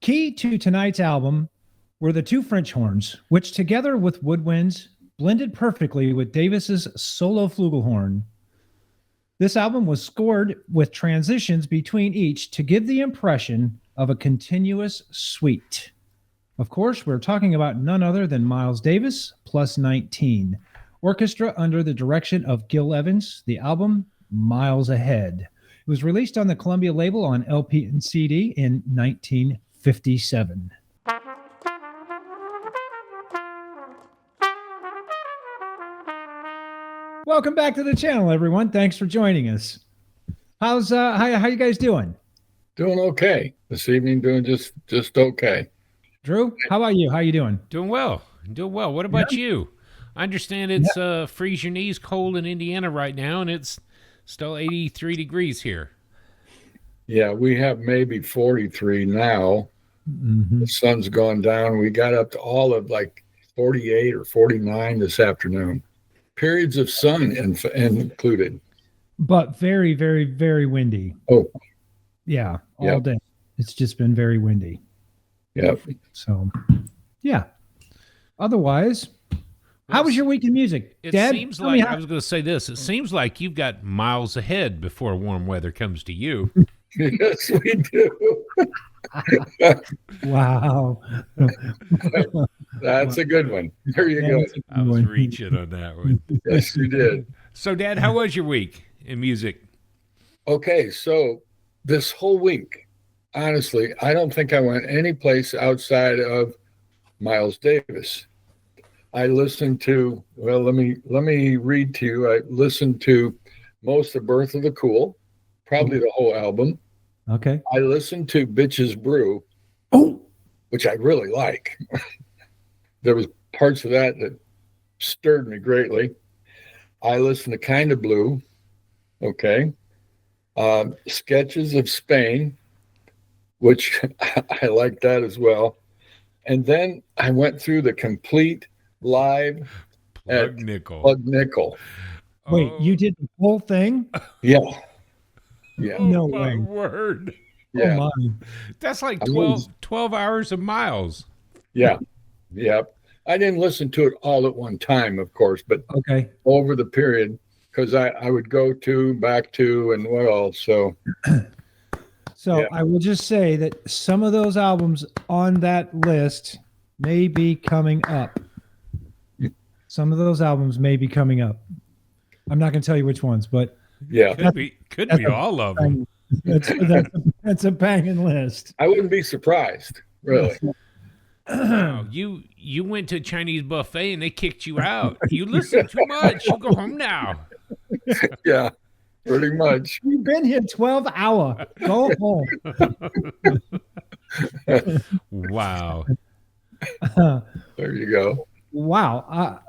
Key to tonight's album were the two French horns, which together with woodwinds blended perfectly with Davis's solo flugelhorn. This album was scored with transitions between each to give the impression of a continuous suite. Of course, we're talking about none other than Miles Davis plus 19. Orchestra under the direction of Gil Evans, the album Miles Ahead. It was released on the Columbia label on LP and CD in 1957. Welcome back to the channel, everyone. Thanks for joining us. How's how you guys doing? Doing okay this evening. Doing just okay. Drew, how about you? How you doing? Doing well. What about you? I understand it's freeze your knees cold in Indiana right now, and it's still 83 degrees here. Yeah, we have maybe 43 now. Mm-hmm. The sun's gone down. We got up to all of like 48 or 49 this afternoon. Periods of sun included. But very, very, very windy. Oh. Yeah, all day. It's just been very windy. Yep. So, yeah. Otherwise, how was your week in music? It Dad, seems like, I was going to say this, it seems like you've got miles ahead before warm weather comes to you. Yes, we do. Wow. That's a good one. There you go. I was reaching on that one. Yes, you did. So, Dad, how was your week in music? Okay, so this whole week, honestly, I don't think I went any place outside of Miles Davis. I listened to, well, let me read to you. I listened to most of Birth of the Cool, probably the whole album. Okay. I listened to Bitches Brew, which I really like. There was parts of that stirred me greatly. I listened to Kinda Blue. Okay. Sketches of Spain, which I like that as well. And then I went through the complete live Plug Nickel. Plug Nickel. Wait, you did the whole thing? Yeah. Yeah. Oh, No my way. word. Yeah. Oh, my. That's like I 12 hours of Miles. Yeah. Yeah. I didn't listen to it all at one time, of course, but Okay. over the period, because I would go to, back to, and well, so. So Yeah. I will just say that some of those albums on that list may be coming up. Some of those albums may be coming up. I'm not going to tell you which ones, but Yeah. Could be all of them. that's a banging list. I wouldn't be surprised, really. Wow, you went to a Chinese buffet and they kicked you out. You listened too much. You go home now. Yeah, pretty much. You've been here 12 hours. Go home. Wow. There you go. Wow.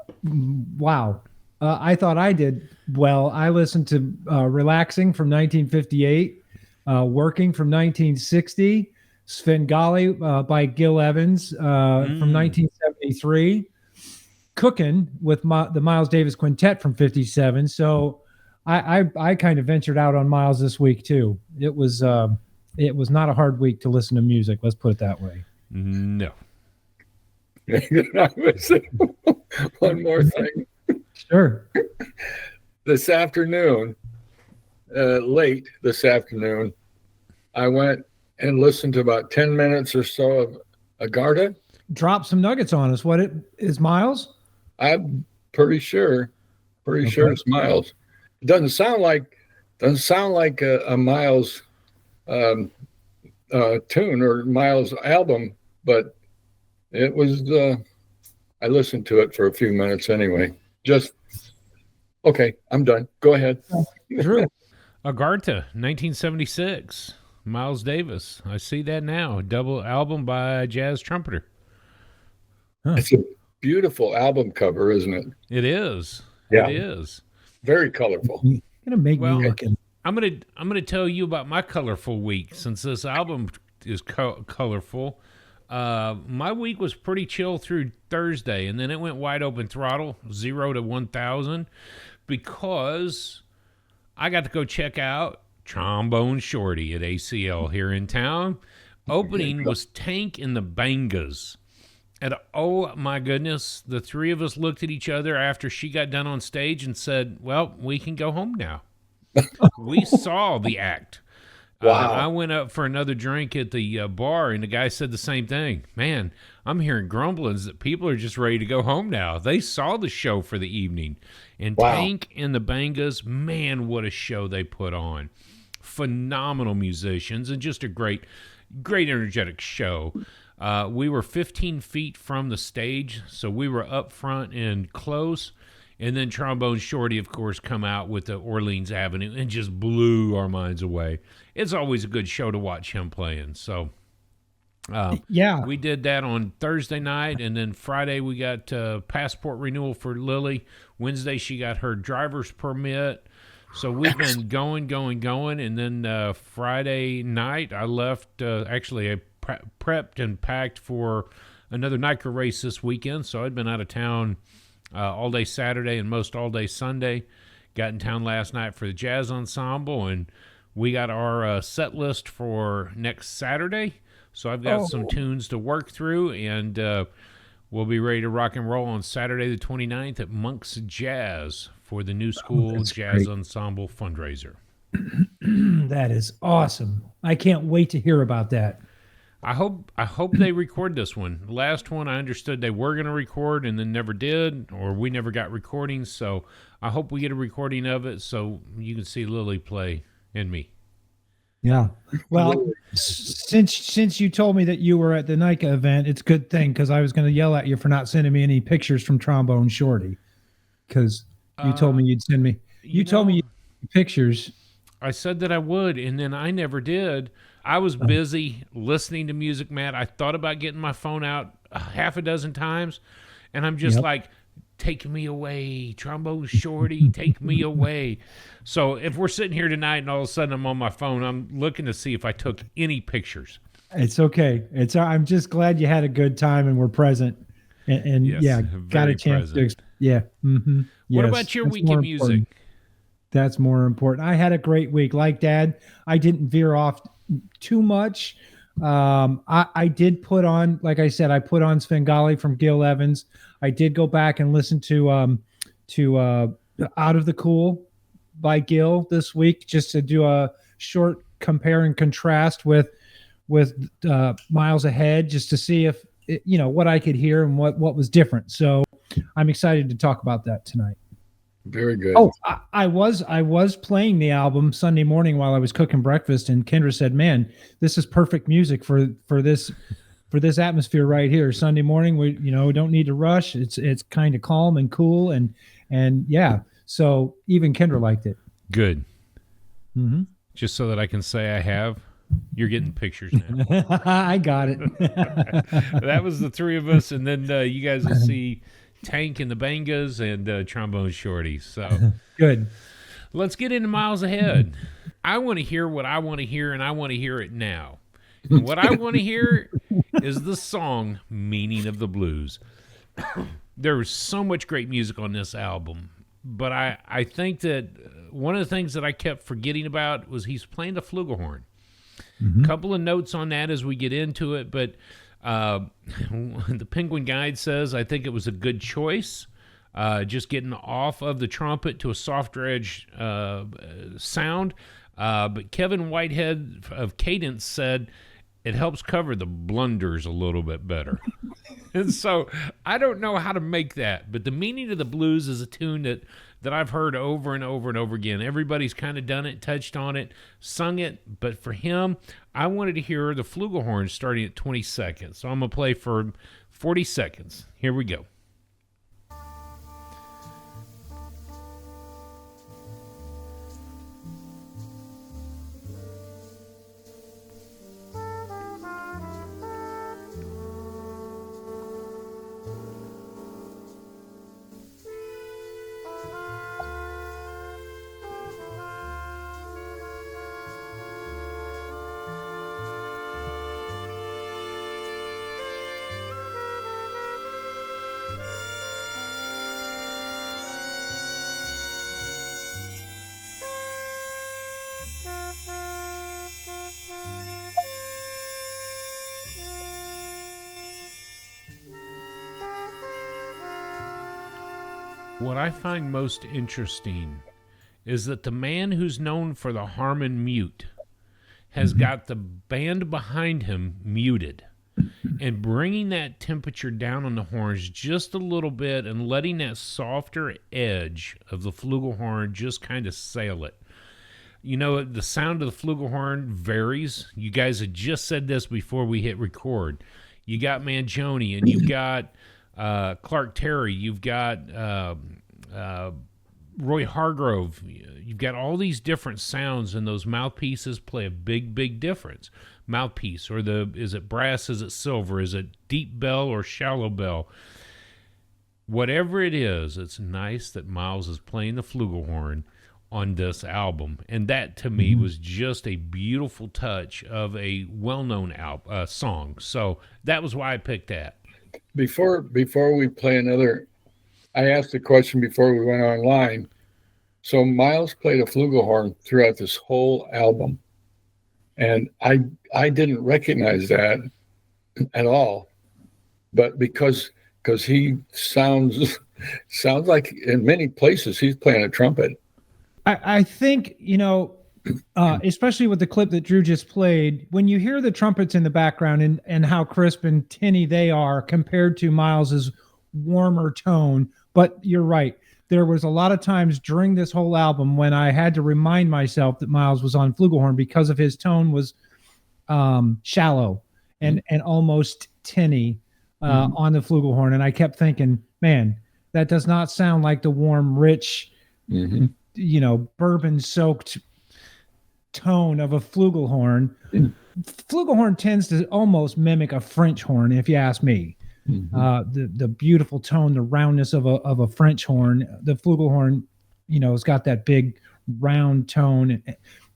Wow. I thought I did well. I listened to Relaxing from 1958, Working from 1960, Svengali by Gil Evans from 1973, Cookin' with the Miles Davis Quintet from 57. So I kind of ventured out on Miles this week too. It was not a hard week to listen to music. Let's put it that way. No. One more thing. Sure. This afternoon, late this afternoon, I went and listened to about 10 minutes or so of Agartha. Drop some nuggets on us. What it is, Miles? I'm pretty sure it's Miles. It doesn't sound like a Miles tune or Miles album, but it was. I listened to it for a few minutes anyway. Just okay. I'm done. Go ahead. Drew. Agartha, 1976. Miles Davis. I see that now. Double album by a jazz trumpeter. It's a beautiful album cover, isn't it? It is. Yeah. It is. Very colorful. You're gonna make Well, me looking. I'm gonna tell you about my colorful week since this album is colorful. My week was pretty chill through Thursday, and then it went wide open throttle, 0 to 1,000, because I got to go check out Trombone Shorty at ACL here in town. Opening was Tank and the Bangas. And oh my goodness, the three of us looked at each other after she got done on stage and said, well, we can go home now. We saw the act. Wow. I went up for another drink at the bar, and the guy said the same thing. Man, I'm hearing grumblings that people are just ready to go home now. They saw the show for the evening. And Wow. Tank and the Bangas, man, what a show they put on. Phenomenal musicians and just a great energetic show. We were 15 feet from the stage, so we were up front and close. And then Trombone Shorty, of course, come out with the Orleans Avenue and just blew our minds away. It's always a good show to watch him playing. So, Yeah. we did that on Thursday night, and then Friday we got passport renewal for Lily. Wednesday she got her driver's permit. So we've been going, and then Friday night I left. Actually, I prepped and packed for another NICRA race this weekend. So I'd been out of town all day Saturday and most all day Sunday. Got in town last night for the jazz ensemble, and we got our set list for next Saturday. So I've got some tunes to work through, and we'll be ready to rock and roll on Saturday the 29th at Monk's Jazz for the New School Jazz great. Ensemble fundraiser. That is awesome. I can't wait to hear about that. I hope they record this one. The last one I understood they were going to record and then never did, or we never got recordings. So I hope we get a recording of it so you can see Lily play and me. Yeah. Well, since you told me that you were at the NICA event, it's a good thing because I was going to yell at you for not sending me any pictures from Trombone Shorty because you told me you'd send me. You told me you'd send me pictures. I said that I would, and then I never did. I was busy listening to music, Matt. I thought about getting my phone out half a dozen times, and I'm just like, take me away, Trombone Shorty, take me away. So if we're sitting here tonight and all of a sudden I'm on my phone, I'm looking to see if I took any pictures. It's okay. I'm just glad you had a good time and were present, and Yes, yeah, got a very chance present. to. Yeah. Mm-hmm. What Yes, about your that's week more in music? important. That's more important. I had a great week. Like Dad, I didn't veer off too much. I did put on, like I said, I put on Svengali from Gil Evans. I did go back and listen to Out of the Cool by Gil this week, just to do a short compare and contrast with Miles Ahead, just to see if what I could hear and what was different. So I'm excited to talk about that tonight. Very good. Oh, I was playing the album Sunday morning while I was cooking breakfast, and Kendra said, "Man, this is perfect music for this atmosphere right here. Sunday morning, we don't need to rush. It's kind of calm and cool, and yeah. So even Kendra liked it. Good. Mm-hmm. Just so that I can say I have. You're getting pictures now. I got it. That was the three of us, and then you guys will see Tank and the Bangas and Trombone Shorty. So Good. let's get into Miles Ahead. I want to hear what I want to hear, and I want to hear it now. And what I want to hear is the song Meaning of the Blues. There was so much great music on this album, but I think that one of the things that I kept forgetting about was he's playing the flugelhorn. Mm-hmm. A couple of notes on that as we get into it, but the Penguin Guide says, I think it was a good choice, just getting off of the trumpet to a softer edge sound. But Kevin Whitehead of Cadence said it helps cover the blunders a little bit better. And so I don't know how to make that, but the Meaning of the Blues is a tune that I've heard over and over and over again. Everybody's kind of done it, touched on it, sung it, but for him, I wanted to hear the flugelhorn starting at 20 seconds. So I'm going to play for 40 seconds. Here we go. What I find most interesting is that the man who's known for the Harmon mute has got the band behind him muted and bringing that temperature down on the horns just a little bit and letting that softer edge of the flugelhorn just kind of sail it. You know, the sound of the flugelhorn varies. You guys had just said this before we hit record. You got Mangione, and you've got Clark Terry. You've got Roy Hargrove. You've got all these different sounds, and those mouthpieces play a big, big difference. Mouthpiece, or is it brass, is it silver, is it deep bell or shallow bell? Whatever it is, it's nice that Miles is playing the flugelhorn on this album, and that to me was just a beautiful touch of a well-known song. So that was why I picked that. Before we play another, I asked a question before we went online. So Miles played a flugelhorn throughout this whole album, and I didn't recognize that at all, but because he sounds like in many places he's playing a trumpet. I think, especially with the clip that Drew just played, when you hear the trumpets in the background and how crisp and tinny they are compared to Miles's warmer tone. But you're right. There was a lot of times during this whole album when I had to remind myself that Miles was on flugelhorn because of his tone was shallow and almost tinny on the flugelhorn. And I kept thinking, man, that does not sound like the warm, rich, bourbon-soaked tone of a flugelhorn. Flugelhorn tends to almost mimic a French horn, if you ask me. The beautiful tone, the roundness of a French horn. The flugelhorn, has got that big round tone.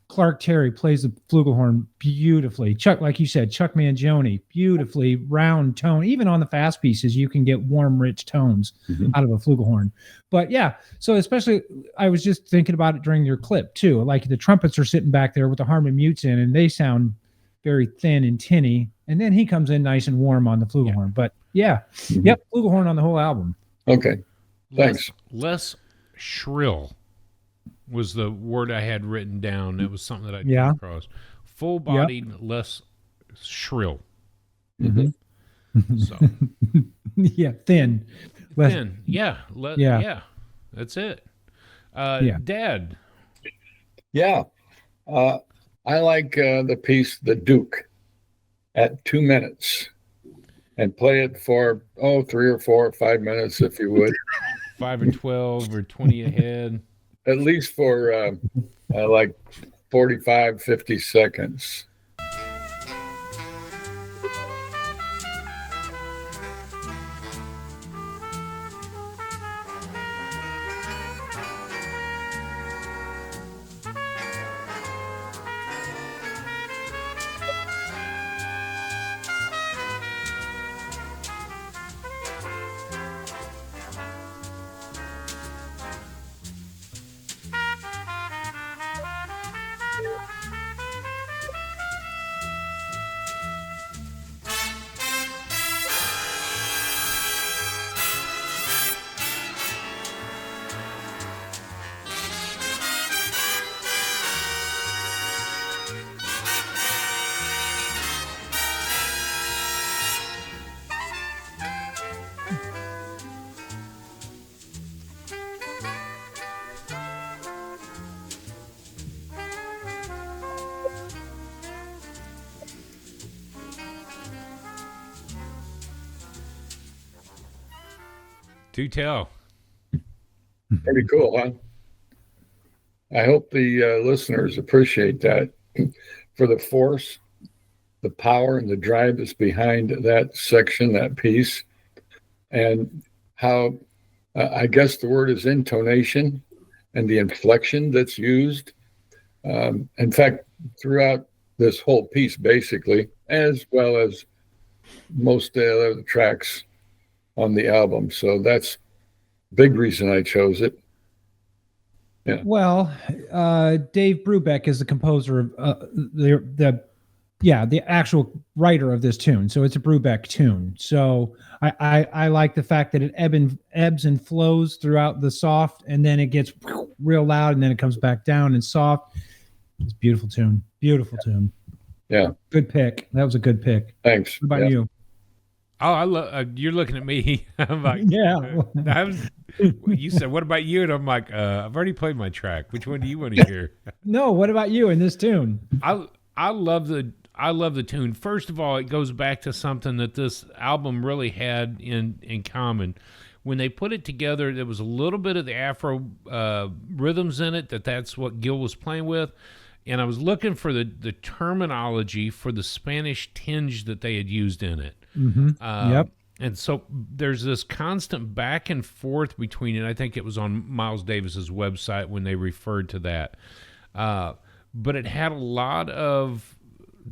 Clark Terry plays the flugelhorn beautifully. Chuck, like you said, Chuck Mangione, beautifully round tone. Even on the fast pieces, you can get warm, rich tones out of a flugelhorn. But yeah, so especially, I was just thinking about it during your clip too. Like the trumpets are sitting back there with the Harmon mutes in, and they sound very thin and tinny. And then he comes in nice and warm on the flugelhorn. Yeah. But yeah, flugelhorn on the whole album. Okay, thanks. Less shrill was the word I had written down. It was something that I came across. Full-bodied, less shrill. So, yeah, thin. Thin. Yeah. That's it. Dad. Yeah. I like the piece, The Duke, at 2 minutes. And play it for, 3 or 4 or 5 minutes, if you would. 5 or 12 or 20 ahead. At least for like 45, 50 seconds. Do tell. Pretty cool, huh? I hope the listeners appreciate that for the force, the power, and the drive that's behind that section, that piece, and how I guess the word is intonation and the inflection that's used. In fact, throughout this whole piece, basically, as well as most of the other tracks on the album. So that's a big reason I chose it. Yeah. Well, Dave Brubeck is the composer of the the actual writer of this tune. So it's a Brubeck tune. So I like the fact that it ebbs and flows throughout the soft, and then it gets real loud, and then it comes back down and soft. It's a beautiful tune. Beautiful tune. Yeah. Good pick. That was a good pick. Thanks. What about you? Oh, I love. You're looking at me. I'm like, Yeah. You said, "What about you?" And I'm like, "I've already played my track. Which one do you want to hear?" No, what about you in this tune? I love the tune. First of all, it goes back to something that this album really had in common. When they put it together, there was a little bit of the Afro rhythms in it. That's what Gil was playing with. And I was looking for the terminology for the Spanish tinge that they had used in it. Mm-hmm. Yep. And so there's this constant back and forth between it. I think it was on Miles Davis's website when they referred to that. But it had a lot of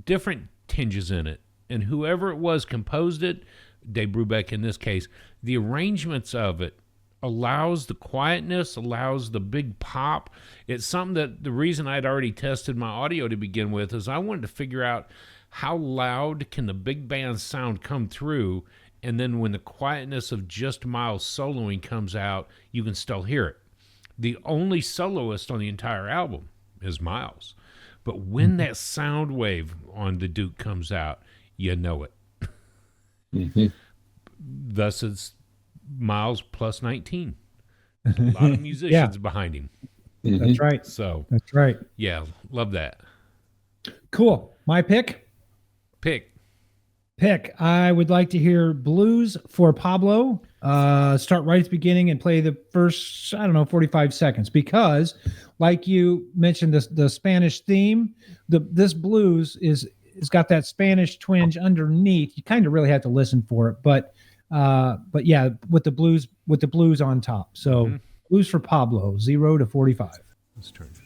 different tinges in it. And whoever it was composed it, Dave Brubeck in this case, the arrangements of it allows the quietness, allows the big pop. It's something that the reason I'd already tested my audio to begin with is I wanted to figure out how loud can the big band sound come through, and then when the quietness of just Miles soloing comes out, you can still hear it. The only soloist on the entire album is Miles. But when that sound wave on the Duke comes out, you know it. Mm-hmm. Thus, it's Miles plus 19. There's a lot of musicians behind him. Mm-hmm. That's right. So, That's right. yeah, love that. Cool. My pick. I would like to hear Blues for Pablo. Start right at the beginning and play the first, 45 seconds, because like you mentioned, the Spanish theme, this blues is got that Spanish twinge underneath. You kind of really have to listen for it, but yeah, with the blues on top. So Blues for Pablo, 0 to 45. Let's turn it.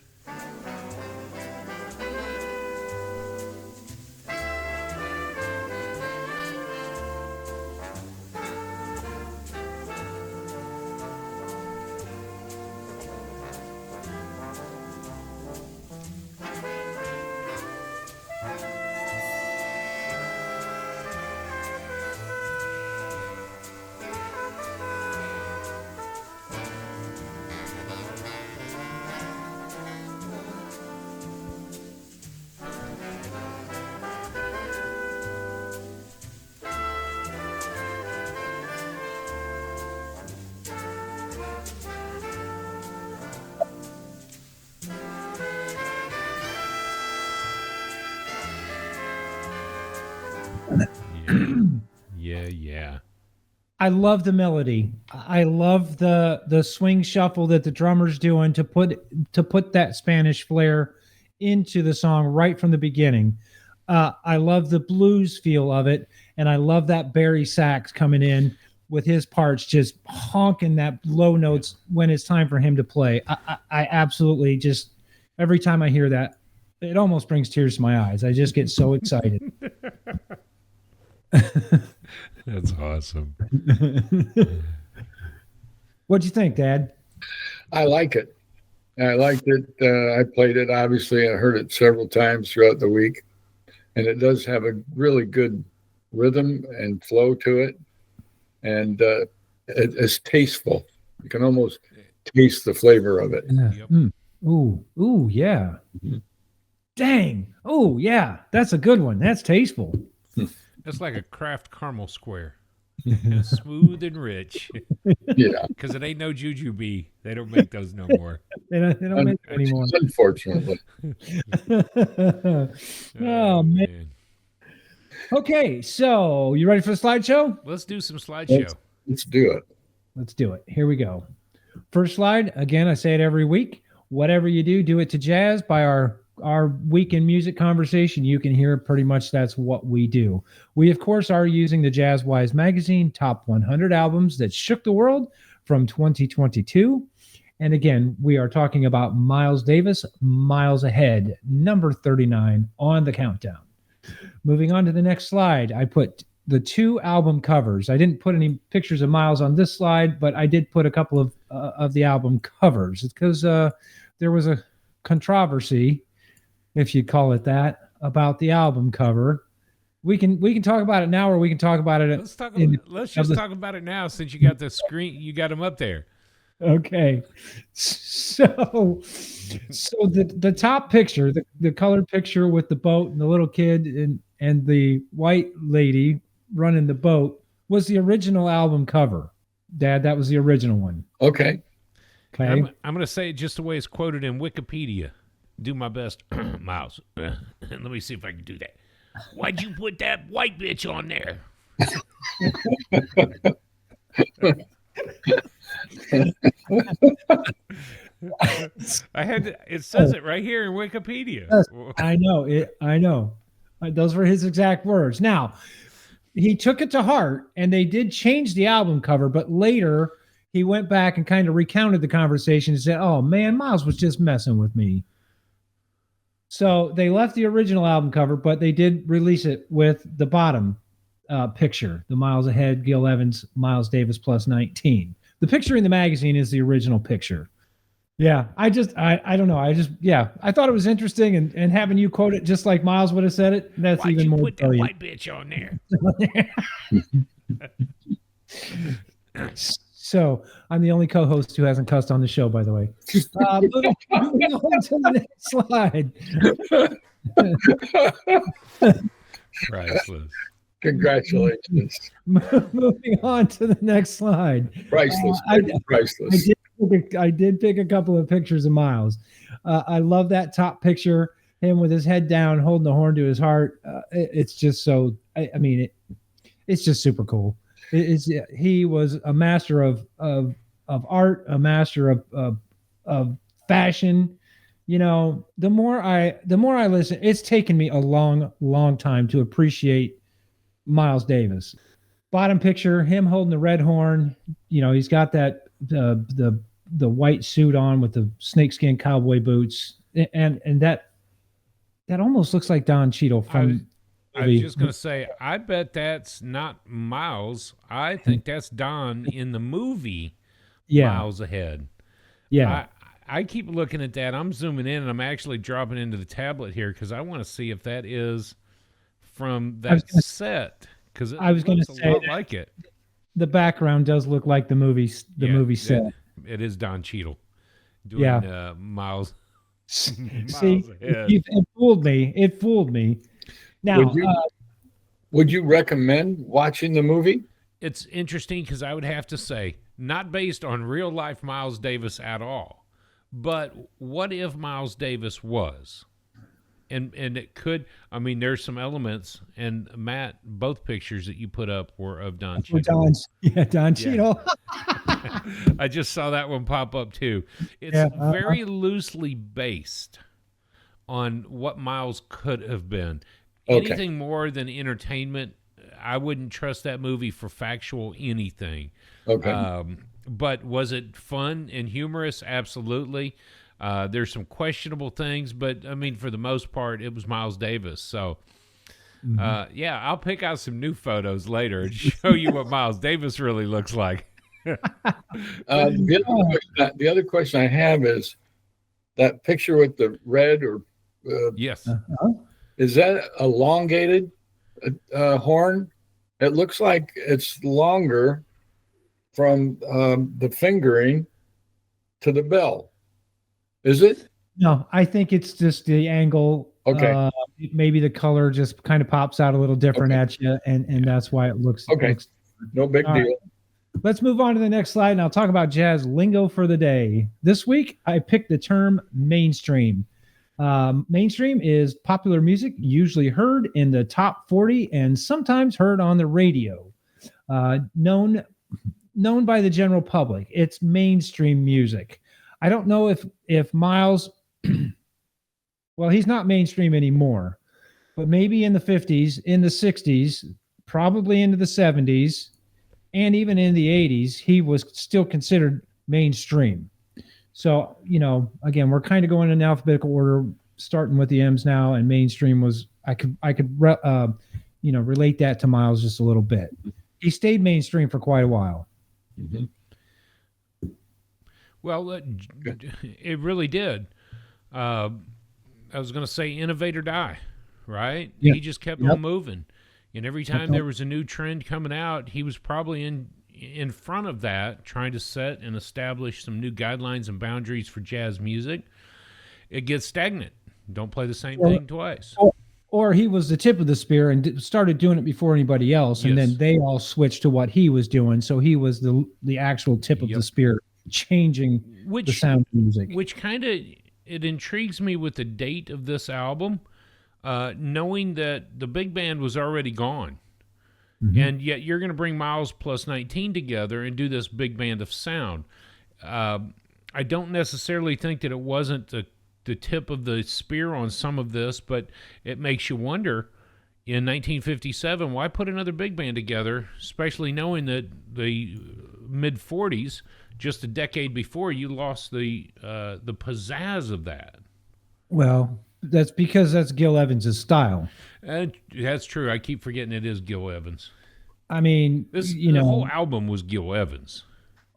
Yeah. I love the melody. I love the swing shuffle that the drummer's doing to put that Spanish flair into the song right from the beginning. I love the blues feel of it, and I love that Barry sax coming in with his parts just honking that low notes when it's time for him to play. I absolutely just, every time I hear that, it almost brings tears to my eyes. I just get so excited. That's awesome. What'd you think, Dad? I like it. I liked it. I played it, obviously. I heard it several times throughout the week. And it does have a really good rhythm and flow to it. And it's tasteful. You can almost taste the flavor of it. Yep. Ooh, yeah. Mhm. Dang. Oh, yeah. That's a good one. That's tasteful. That's like a Kraft caramel square. Smooth and rich. Yeah. Because it ain't no jujube. They don't make those no more. They don't make it anymore. Unfortunately. Oh, man. Okay, so you ready for the slideshow? Let's do some slideshow. Let's do it. Let's do it. Here we go. First slide. Again, I say it every week. Whatever you do, do it to jazz. By our week in music conversation, you can hear pretty much that's what we do. We, of course, are using the JazzWise magazine top 100 albums that shook the world from 2022. And again, we are talking about Miles Davis, Miles Ahead, number 39 on the countdown. Moving on to the next slide, I put the 2 album covers. I didn't put any pictures of Miles on this slide, but I did put a couple of the album covers. It's because there was a controversy, if you'd call it that, about the album cover. We can talk about it now, or we can talk about it. Let's just talk about it now, since you got the screen. You got them up there. Okay, so the top picture, the colored picture with the boat and the little kid and the white lady running the boat was the original album cover. Dad, that was the original one. Okay. Okay. I'm going to say it just the way it's quoted in Wikipedia. Do my best, Miles. Let me see if I can do that. Why'd you put that white bitch on there? I had to, it says it right here in Wikipedia. Yes, I know it. I know. Those were his exact words. Now, he took it to heart, and they did change the album cover, but later he went back and kind of recounted the conversation and said, "Oh man, Miles was just messing with me." So they left the original album cover, but they did release it with the bottom picture, the Miles Ahead, Gil Evans, Miles Davis plus 19. The picture in the magazine is the original picture. Yeah, I don't know. I thought it was interesting, and having you quote it just like Miles would have said it, that's Why'd even you more put that brilliant. white bitch on there? So I'm the only co-host who hasn't cussed on the show, by the way. Moving on to the next slide. Priceless. Congratulations. Moving on to the next slide. Priceless. Priceless. I did pick a couple of pictures of Miles. I love that top picture, him with his head down, holding the horn to his heart. It's just so. It's just super cool. He was a master of art, a master of fashion. You know, the more I listen, it's taken me a long time to appreciate Miles Davis. Bottom picture, him holding the red horn. You know, he's got that the white suit on with the snakeskin cowboy boots, and that almost looks like Don Cheadle from. I was just going to say, I bet that's not Miles. I think that's Don in the movie Miles Ahead. Yeah. I keep looking at that. I'm zooming in, and I'm actually dropping into the tablet here because I want to see if that is from that set. Because I was going to say a lot like it. The background does look like the movie set. It is Don Cheadle doing Miles. See, it fooled me. It fooled me. Now, would you recommend watching the movie? It's interesting because I would have to say, not based on real life Miles Davis at all, but what if Miles Davis was? And it could, I mean, there's some elements, and Matt, both pictures that you put up were of Don Cheadle. Don Cheadle. I just saw that one pop up too. It's very loosely based on what Miles could have been. Okay. Anything more than entertainment, I wouldn't trust that movie for factual anything. Okay. But was it fun and humorous? Absolutely. There's some questionable things, but I mean, for the most part, it was Miles Davis. So, I'll pick out some new photos later and show you what Miles Davis really looks like. The other question I have is that picture with the red or yes. Is that elongated horn? It looks like it's longer from the fingering to the bell. Is it? No, I think it's just the angle. Okay. Maybe the color just kind of pops out a little different at you, and that's why it looks. Okay. No big deal. Right. Let's move on to the next slide, and I'll talk about jazz lingo for the day. This week, I picked the term mainstream. Mainstream is popular music, usually heard in the top 40 and sometimes heard on the radio. Known by the general public. It's mainstream music. I don't know if Miles, well, he's not mainstream anymore, but maybe in the 50s, in the 60s, probably into the 70s, and even in the 80s, he was still considered mainstream. So, you know, again, we're kind of going in alphabetical order, starting with the M's now, and mainstream was, I could relate that to Miles just a little bit. He stayed mainstream for quite a while. Mm-hmm. Well, it really did. I was going to say innovate or die. right? Yeah. He just kept Yep. on moving. And every time there was a new trend coming out, he was probably in front of that, trying to set and establish some new guidelines and boundaries for jazz music. It gets stagnant. Don't play the same thing twice. Or he was the tip of the spear and started doing it before anybody else, and Yes. then they all switched to what he was doing. So he was the actual tip of Yep. the spear, changing the Which sound of music. which kind of it intrigues me with the date of this album, knowing that the big band was already gone. And yet you're going to bring Miles plus 19 together and do this big band of sound. I don't necessarily think that it wasn't the tip of the spear on some of this, but it makes you wonder, in 1957, why put another big band together, especially knowing that the mid-40s, just a decade before, you lost the pizzazz of that. Well, that's because that's Gil Evans's style. And that's true. I keep forgetting it is Gil Evans. I mean, The whole album was Gil Evans.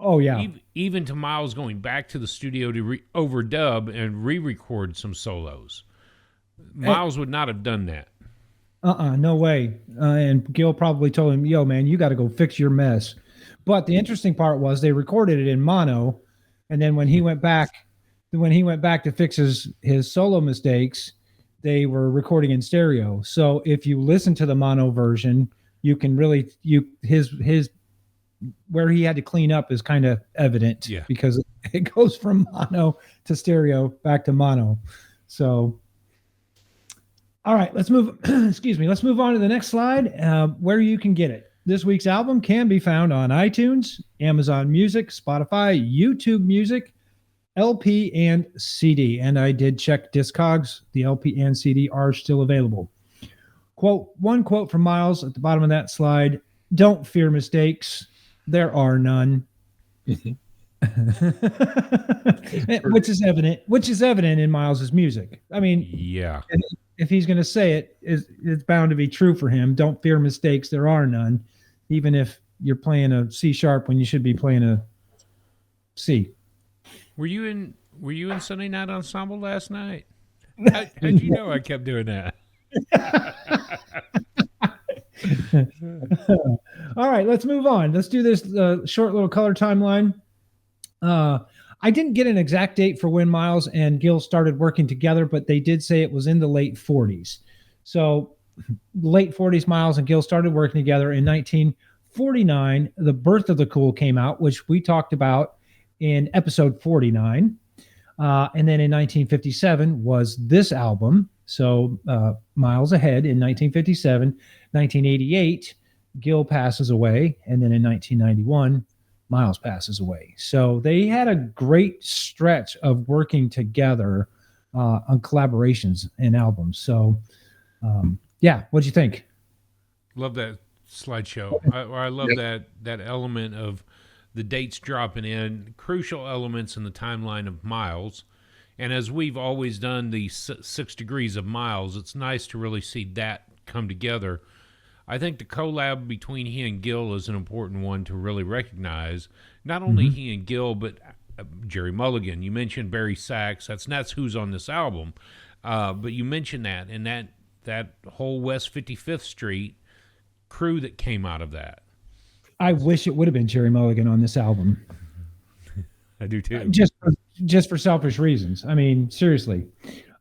oh yeah, Even to Miles going back to the studio to overdub and re-record some solos. Miles would not have done that. no way. And Gil probably told him, "Yo, man, you got to go fix your mess." But the interesting part was they recorded it in mono, and then when he went back to fix his solo mistakes, they were recording in stereo. So if you listen to the mono version, you can really his where he had to clean up is kind of evident, Yeah. because it goes from mono to stereo back to mono. So, all right, let's move. Excuse me. Let's move on to the next slide, where you can get it. This week's album can be found on iTunes, Amazon Music, Spotify, YouTube Music, LP, and CD. And I did check Discogs. The LP and CD are still available. One quote from Miles at the bottom of that slide: "Don't fear mistakes. There are none." Which is evident in Miles's music. I mean, Yeah. if he's going to say it, it's bound to be true for him. Don't fear mistakes. There are none. Even if you're playing a C sharp when you should be playing a C. Were you in Sunday Night Ensemble last night? How'd you know I kept doing that? All right, let's move on. Let's do this short little color timeline. I didn't get an exact date for when Miles and Gil started working together, but they did say it was in the late 40s. So late 40s, Miles and Gil started working together. In 1949, The Birth of the Cool came out, which we talked about in episode 49. And then in 1957 was this album. So miles ahead in 1957. 1988, Gil passes away. And then in 1991, Miles passes away. So they had a great stretch of working together on collaborations and albums. So, yeah, what'd you think? Love that slideshow. I love that element of the dates dropping in, crucial elements in the timeline of Miles. And as we've always done the 6 degrees of Miles, it's nice to really see that come together. I think the collab between he and Gil is an important one to really recognize. Not only he and Gil, but Jerry Mulligan. You mentioned Barry Sachs. That's who's on this album. But you mentioned that, and that whole West 55th Street crew that came out of that. I wish it would have been Jerry Mulligan on this album. I do too. Just for selfish reasons. I mean, seriously.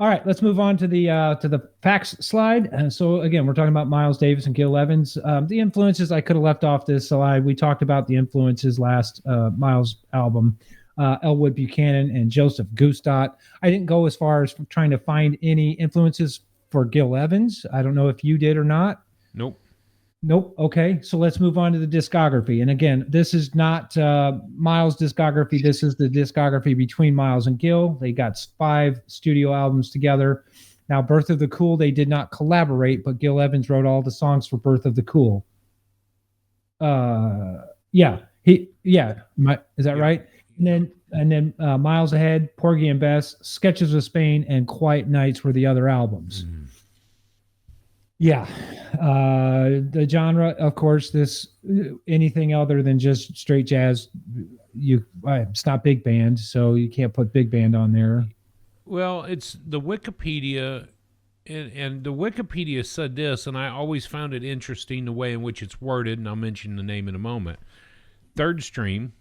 All right, let's move on to the facts slide. So again, we're talking about Miles Davis and Gil Evans. The influences, I could have left off this slide. We talked about the influences last Miles album. Elwood Buchanan and Joseph Gustat. I didn't go as far as trying to find any influences for Gil Evans. I don't know if you did or not. Nope. Okay. So let's move on to the discography. And again, this is not Miles' discography. This is the discography between Miles and Gil. They got 5 studio albums together. Now, Birth of the Cool, they did not collaborate, but Gil Evans wrote all the songs for Birth of the Cool. Is that right? And then Miles Ahead, Porgy and Bess, Sketches of Spain, and Quiet Nights were the other albums. Yeah. The genre, of course, anything other than just straight jazz, it's not big band, so you can't put big band on there. Well, it's the Wikipedia And the Wikipedia said this, and I always found it interesting the way in which it's worded, and I'll mention the name in a moment. Third stream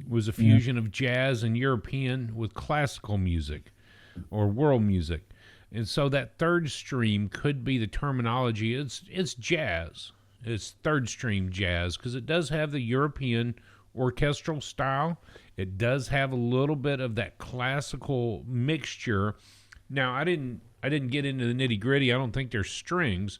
was a fusion of jazz and European with classical music or world music. And so that third stream could be the terminology. It's jazz. It's third stream jazz because it does have the European orchestral style. It does have a little bit of that classical mixture. Now, I didn't get into the nitty-gritty. I don't think there's strings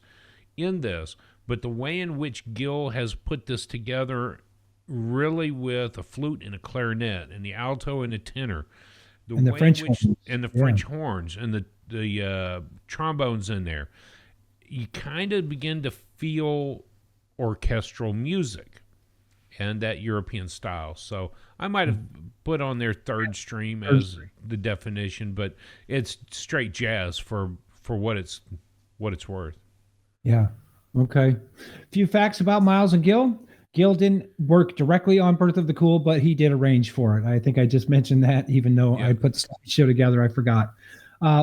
in this, but the way in which Gil has put this together really with a flute and a clarinet and the alto and the tenor, and the French horns. and the French horns and the trombones in there, you kind of begin to feel orchestral music and that European style. So I might have put on their third stream as the definition, but it's straight jazz for what it's worth. Yeah. Okay. A few facts about Miles and Gil. Gil didn't work directly on Birth of the Cool, but he did arrange for it. I think I just mentioned that, even though I put the show together, I forgot.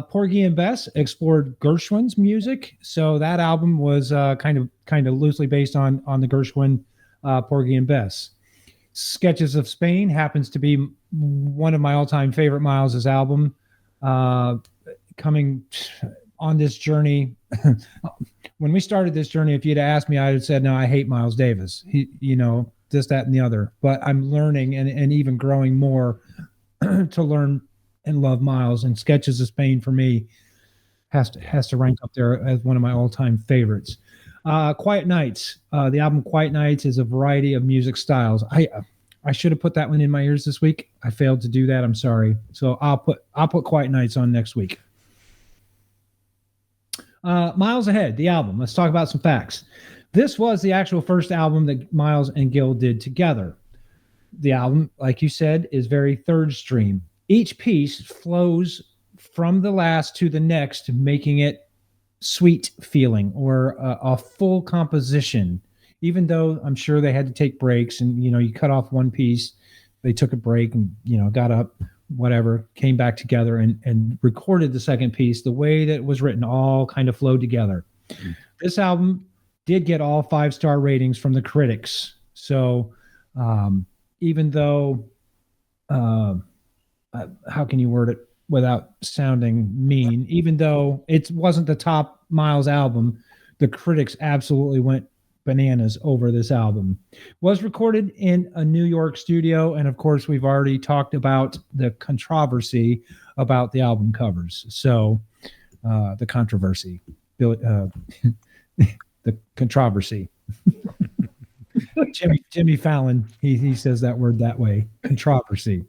Porgy and Bess explored Gershwin's music, so that album was kind of loosely based on the Gershwin Porgy and Bess. Sketches of Spain happens to be one of my all-time favorite Miles' album. Coming on this journey, when we started this journey, if you'd asked me, I would have said, no, I hate Miles Davis. He, this, that, and the other. But I'm learning and even growing more to learn and love Miles. And Sketches of Spain for me has to rank up there as one of my all-time favorites. Quiet Nights. The album Quiet Nights is a variety of music styles. I should have put that one in my ears this week. I failed to do that. I'm sorry. So I'll put Quiet Nights on next week. Miles Ahead, the album. Let's talk about some facts. This was the actual first album that Miles and Gil did together. The album, like you said, is very third stream. Each piece flows from the last to the next, making it sweet feeling or a full composition, even though I'm sure they had to take breaks and, you cut off one piece, they took a break and, got up, whatever, came back together and recorded the second piece. The way that it was written all kind of flowed together. This album did get all 5-star ratings from the critics. So even though, how can you word it without sounding mean? Even though it wasn't the top Miles album, the critics absolutely went bananas over this album. Was recorded in a New York studio, and of course we've already talked about the controversy about the album covers. So the controversy, the controversy. Jimmy Fallon, he says that word that way, controversy.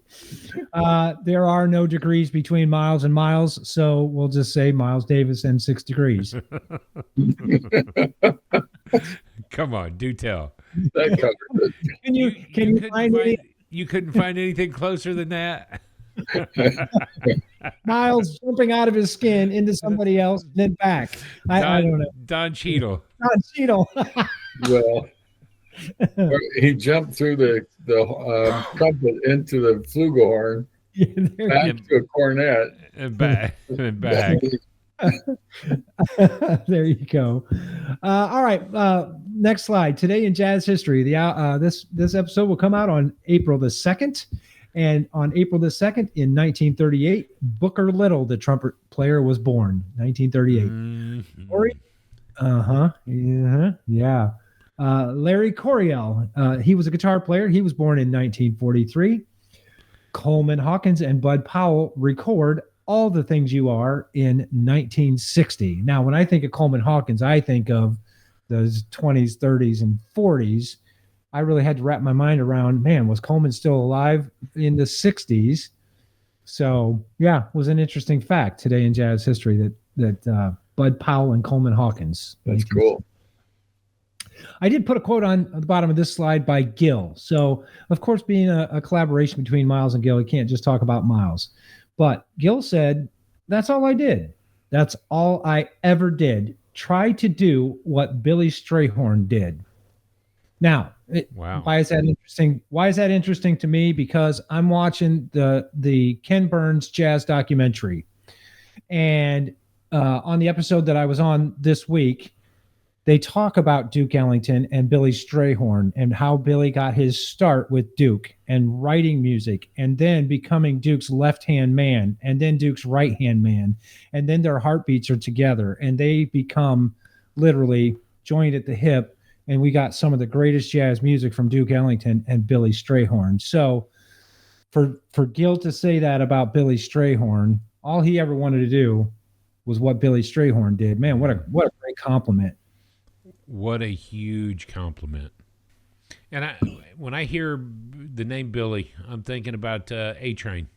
There are no degrees between Miles and Miles, so we'll just say Miles Davis and 6 degrees. Come on, do tell. That covered it. Can you find you couldn't find anything closer than that? Miles jumping out of his skin into somebody else, then back. I don't know. Don Cheadle. Don Cheadle. Well, he jumped through the trumpet into the flugelhorn, back to a cornet, and back. There you go. All right. Next slide. Today in jazz history. This episode will come out on April the 2nd. And on April the 2nd in 1938, Booker Little, the trumpet player, was born. 1938. Mm-hmm. Yeah. Larry Coryell, he was a guitar player. He was born in 1943. Coleman Hawkins and Bud Powell record All the Things You Are in 1960. Now, when I think of Coleman Hawkins, I think of those 20s, 30s, and 40s. I really had to wrap my mind around, man, was Coleman still alive in the 60s? So, yeah, it was an interesting fact today in jazz history that Bud Powell and Coleman Hawkins. That's cool. I did put a quote on the bottom of this slide by Gil. So, of course, being a collaboration between Miles and Gil, you can't just talk about Miles. But Gil said, that's all I did. That's all I ever did. Try to do what Billy Strayhorn did. Now, wow. Why is that interesting? Why is that interesting to me? Because I'm watching the Ken Burns jazz documentary, and on the episode that I was on this week, they talk about Duke Ellington and Billy Strayhorn and how Billy got his start with Duke and writing music and then becoming Duke's left-hand man and then Duke's right-hand man. And then their heartbeats are together and they become literally joined at the hip. And we got some of the greatest jazz music from Duke Ellington and Billy Strayhorn. So for Gil to say that about Billy Strayhorn, all he ever wanted to do was what Billy Strayhorn did. Man, what a great compliment. What a huge compliment. And when I hear the name Billy, I'm thinking about A-Train.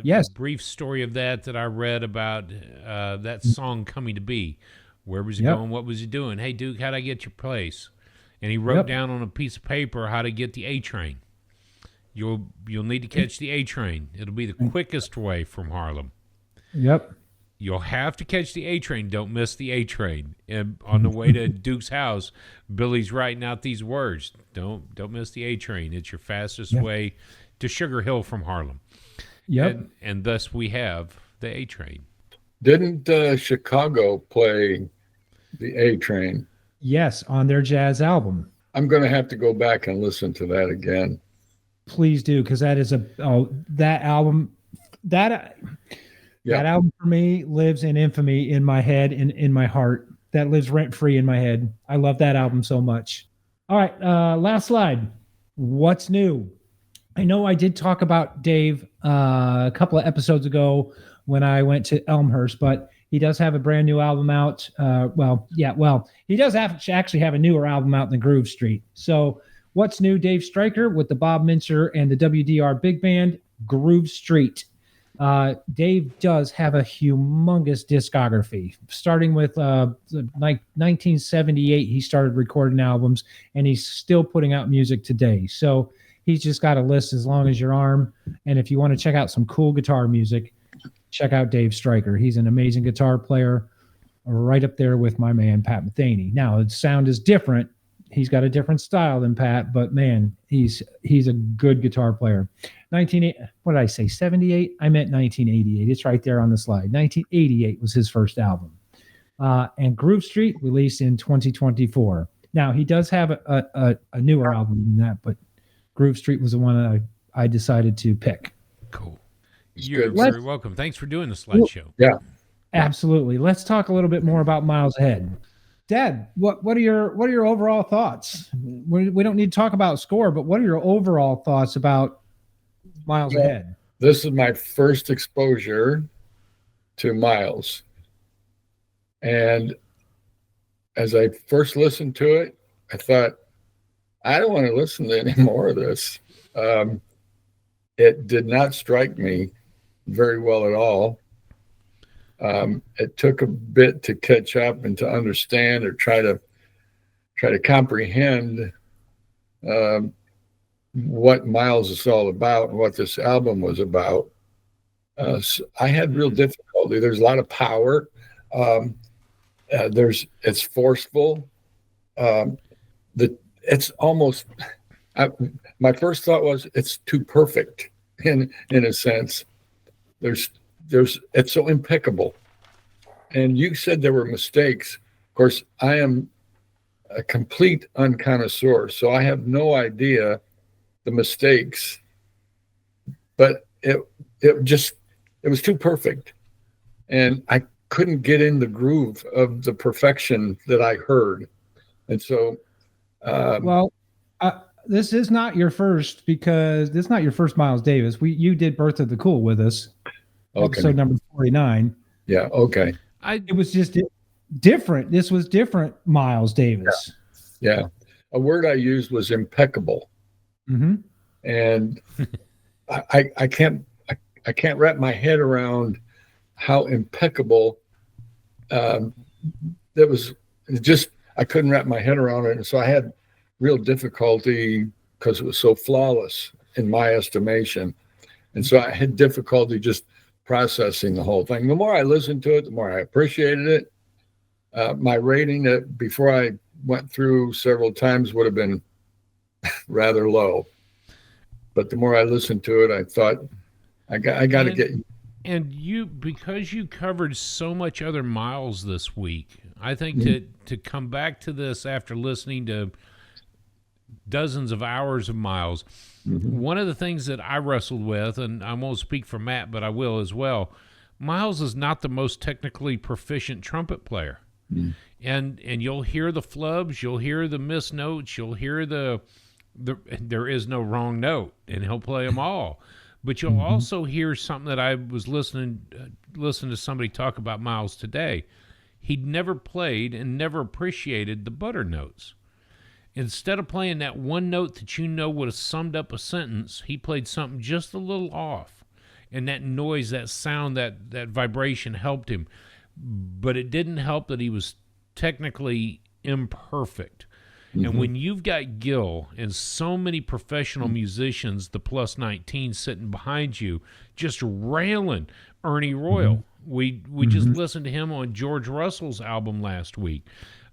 Yes. Brief story of that I read about that song Coming to Be. Where was he going? What was he doing? Hey, Duke, how'd I get your place? And he wrote down on a piece of paper how to get the A-Train. You'll need to catch the A-Train. It'll be the quickest way from Harlem. Yep. You'll have to catch the A-Train. Don't miss the A-Train. And on the way to Duke's house, Billy's writing out these words. Don't miss the A-Train. It's your fastest way to Sugar Hill from Harlem. Yep. And thus we have the A-Train. Didn't Chicago play the A-Train? Yes, on their jazz album. I'm going to have to go back and listen to that again. Please do, because that is that album. That album for me lives in infamy in my head and in my heart. That lives rent free in my head. I love that album so much. All right, last slide. What's new? I know I did talk about Dave a couple of episodes ago when I went to Elmhurst, but he does have a brand new album out. He does actually have a newer album out than Groove Street. So what's new? Dave Stryker with the Bob Mincer and the WDR Big Band, Groove Street. Dave does have a humongous discography. Starting with 1978, he started recording albums, and he's still putting out music today. So he's just got a list as long as your arm. And if you want to check out some cool guitar music, check out Dave Stryker. He's an amazing guitar player, right up there with my man Pat Metheny. Now, the sound is different. He's got a different style than Pat, but man, he's a good guitar player. What did I say? 78? I meant 1988. It's right there on the slide. 1988 was his first album. And Groove Street released in 2024. Now, he does have a newer album than that, but Groove Street was the one that I decided to pick. Cool. You're very welcome. Thanks for doing the slideshow. Yeah. Absolutely. Let's talk a little bit more about Miles Ahead. Dad, what are your overall thoughts? We don't need to talk about score, but what are your overall thoughts about Miles Ahead? This is my first exposure to Miles. And as I first listened to it, I thought, I don't want to listen to any more of this. It did not strike me very well at all. It took a bit to catch up and to understand or try to comprehend what Miles is all about and what this album was about. So I had real difficulty. There's a lot of power. It's forceful. It's almost. My first thought was it's too perfect in a sense. It's so impeccable. And you said there were mistakes. Of course, I am a complete unconnoisseur, so I have no idea the mistakes. But it was too perfect. And I couldn't get in the groove of the perfection that I heard. And so this is not your first, because this is not your first Miles Davis. You did Birth of the Cool with us. Okay. Episode number 49. Yeah, okay. It was just different. This was different Miles Davis. Yeah. A word I used was impeccable. Mm-hmm. And I can't wrap my head around how impeccable that was. I couldn't wrap my head around it. And so I had real difficulty because it was so flawless in my estimation. And so I had difficulty just processing the whole thing. The more I listened to it, the more I appreciated it. My rating that before I went through several times would have been rather low. But the more I listened to it, I thought I got to get. And because you covered so much other Miles this week, I think to come back to this after listening to dozens of hours of Miles, one of the things that I wrestled with, and I won't speak for Matt, but I will as well, Miles is not the most technically proficient trumpet player. And you'll hear the flubs, you'll hear the missed notes, you'll hear the there is no wrong note, and he'll play them all. But you'll also hear something that I was listening to somebody talk about Miles today. He'd never played and never appreciated the butter notes. Instead of playing that one note that you know would have summed up a sentence, he played something just a little off. And that noise, that sound, that vibration helped him. But it didn't help that he was technically imperfect. And when you've got Gil and so many professional musicians, the plus 19 sitting behind you, just railing Ernie Royal. We just listened to him on George Russell's album last week.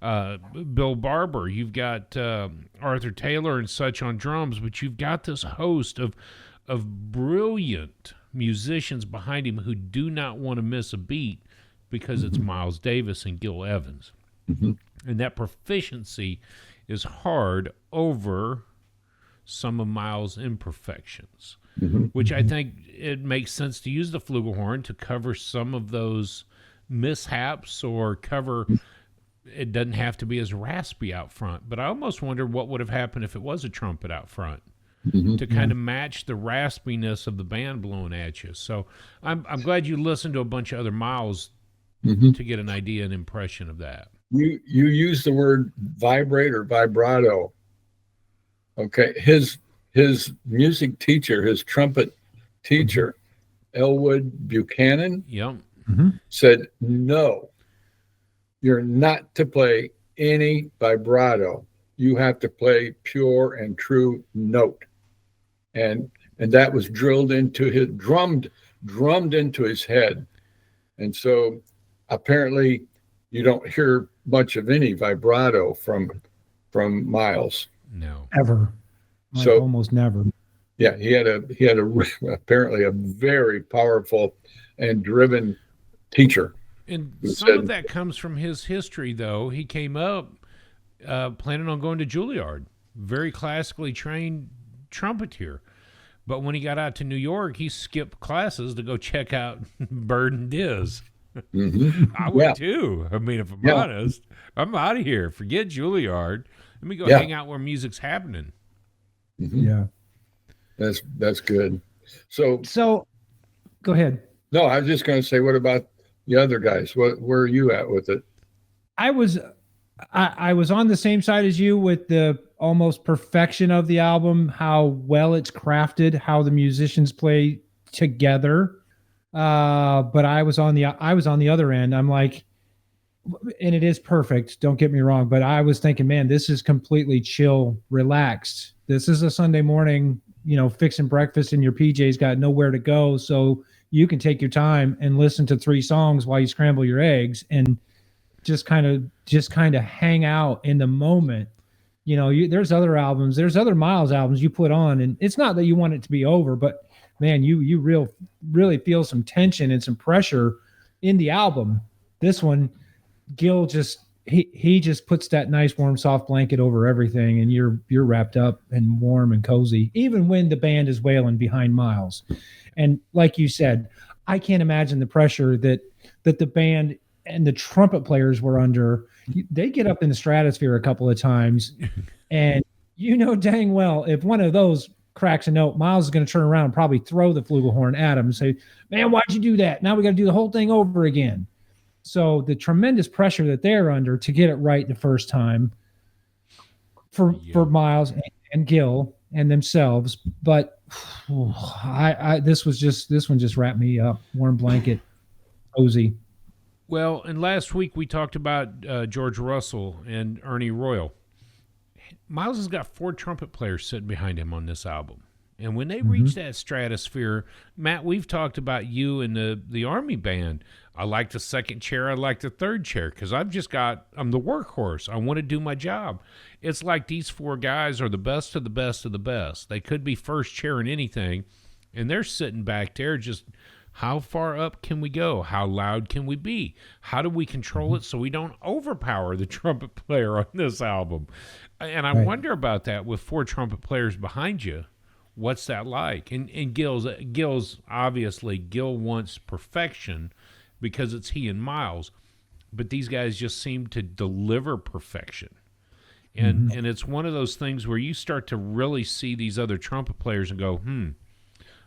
Bill Barber, you've got Arthur Taylor and such on drums, but you've got this host of brilliant musicians behind him who do not want to miss a beat because it's Miles Davis and Gil Evans. And that proficiency is hard over some of Miles' imperfections, which I think it makes sense to use the flugelhorn to cover some of those mishaps or cover. It doesn't have to be as raspy out front, but I almost wonder what would have happened if it was a trumpet out front to kind of match the raspiness of the band blowing at you. So I'm glad you listened to a bunch of other Miles to get an idea and impression of that. You use the word vibrate or vibrato. Okay, his music teacher, his trumpet teacher, Elwood Buchanan, said, no, you're not to play any vibrato. You have to play pure and true note. And that was drilled into his, drummed into his head. And so apparently you don't hear much of any vibrato from Miles. No. Ever. Like So almost never. yeah, he had apparently a very powerful and driven teacher. And some of that comes from his history, though. He came up planning on going to Juilliard, very classically trained trumpeter. But when he got out to New York, he skipped classes to go check out Bird and Diz. I would too. I mean, if I'm honest, I'm out of here. Forget Juilliard. Let me go hang out where music's happening. Yeah. That's good. So go ahead. no, I was just going to say, what about the other guys? Where are you at with it? I was on the same side as you with the almost perfection of the album, how well it's crafted, how the musicians play together. But I was on the other end. I'm like, and it is perfect, don't get me wrong, but I was thinking, man, this is completely chill, relaxed. This is a Sunday morning, fixing breakfast in your PJs, got nowhere to go. So you can take your time and listen to 3 songs while you scramble your eggs and just kind of hang out in the moment. There's other albums, there's other Miles albums you put on, and it's not that you want it to be over, but man, you really feel some tension and some pressure in the album. This one, Gil he just puts that nice warm soft blanket over everything, and you're wrapped up and warm and cozy, even when the band is wailing behind Miles. And like you said, I can't imagine the pressure that the band and the trumpet players were under. They get up in the stratosphere a couple of times, and dang well if one of those cracks a note, Miles is going to turn around and probably throw the flugelhorn at him and say, man, why'd you do that? Now we got to do the whole thing over again. So the tremendous pressure that they're under to get it right the first time for Miles and Gil and themselves. But this one just wrapped me up. Warm blanket, cozy. Well, and last week we talked about George Russell and Ernie Royal. Miles has got 4 trumpet players sitting behind him on this album. And when they reach that stratosphere, Matt, we've talked about you and the Army band. I like the second chair. I like the third chair because I'm the workhorse. I want to do my job. It's like these 4 guys are the best of the best of the best. They could be first chair in anything, and they're sitting back there just How far up can we go? How loud can we be? How do we control it so we don't overpower the trumpet player on this album? And I wonder about that with 4 trumpet players behind you. What's that like? And Gil's obviously, Gil wants perfection because it's he and Miles, but these guys just seem to deliver perfection. And it's one of those things where you start to really see these other trumpet players and go,